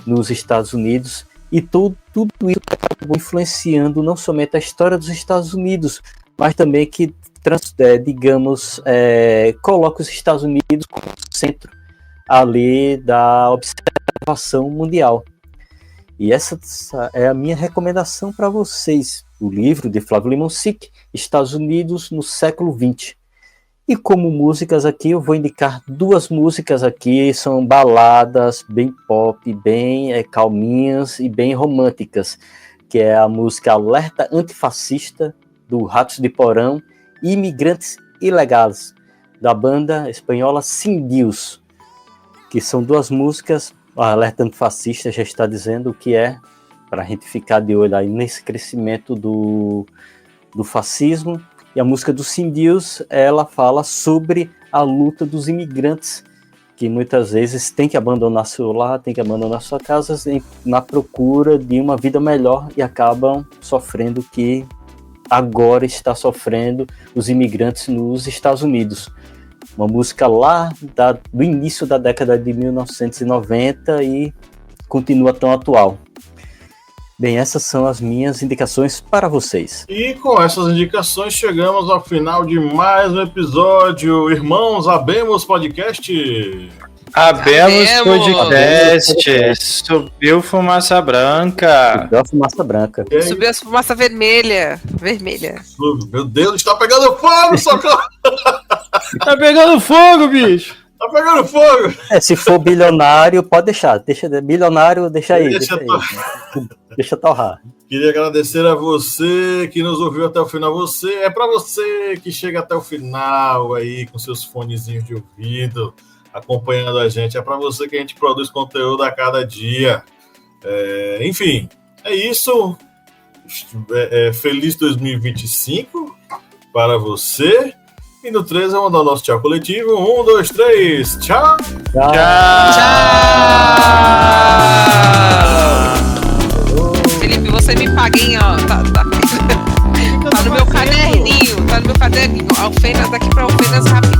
nos Estados Unidos, e tudo isso acabou influenciando não somente a história dos Estados Unidos, mas também que coloca os Estados Unidos como centro ali da observação mundial. E essa é a minha recomendação para vocês, o livro de Flávio Limonsic, Estados Unidos no século XX. E como músicas aqui, eu vou indicar 2 músicas aqui, são baladas bem pop, bem calminhas e bem românticas, que é a música Alerta Antifascista, do Ratos de Porão, e Imigrantes Ilegais, da banda espanhola Sindios, que são 2 músicas. A Alerta Antifascista já está dizendo o que é, para a gente ficar de olho aí nesse crescimento do fascismo. E a música do Sindios, ela fala sobre a luta dos imigrantes, que muitas vezes tem que abandonar seu lar, tem que abandonar sua casa na procura de uma vida melhor e acabam sofrendo o que agora está sofrendo os imigrantes nos Estados Unidos. Uma música lá do início da década de 1990 e continua tão atual. Bem, essas são as minhas indicações para vocês. E com essas indicações chegamos ao final de mais um episódio. Irmãos, abemos podcast. Abemos podcast. Subiu fumaça branca. Subiu a fumaça branca. Subiu a fumaça vermelha. Meu Deus, está pegando fogo, socorro! Tá pegando fogo, bicho. Tá pegando fogo! Se for bilionário, pode deixar. Bilionário, deixa aí. Deixa torrar. Queria agradecer a você que nos ouviu até o final. É para você que chega até o final aí com seus fonezinhos de ouvido, acompanhando a gente. É para você que a gente produz conteúdo a cada dia. Enfim, é isso. Feliz 2025. para você. E no 3 vamos dar o nosso tchau coletivo. 1, 2, 3, tchau! Tchau! Felipe, você me paga, hein, ó. Tá no meu caderninho. Alfenas, daqui pra Alfenas rápido.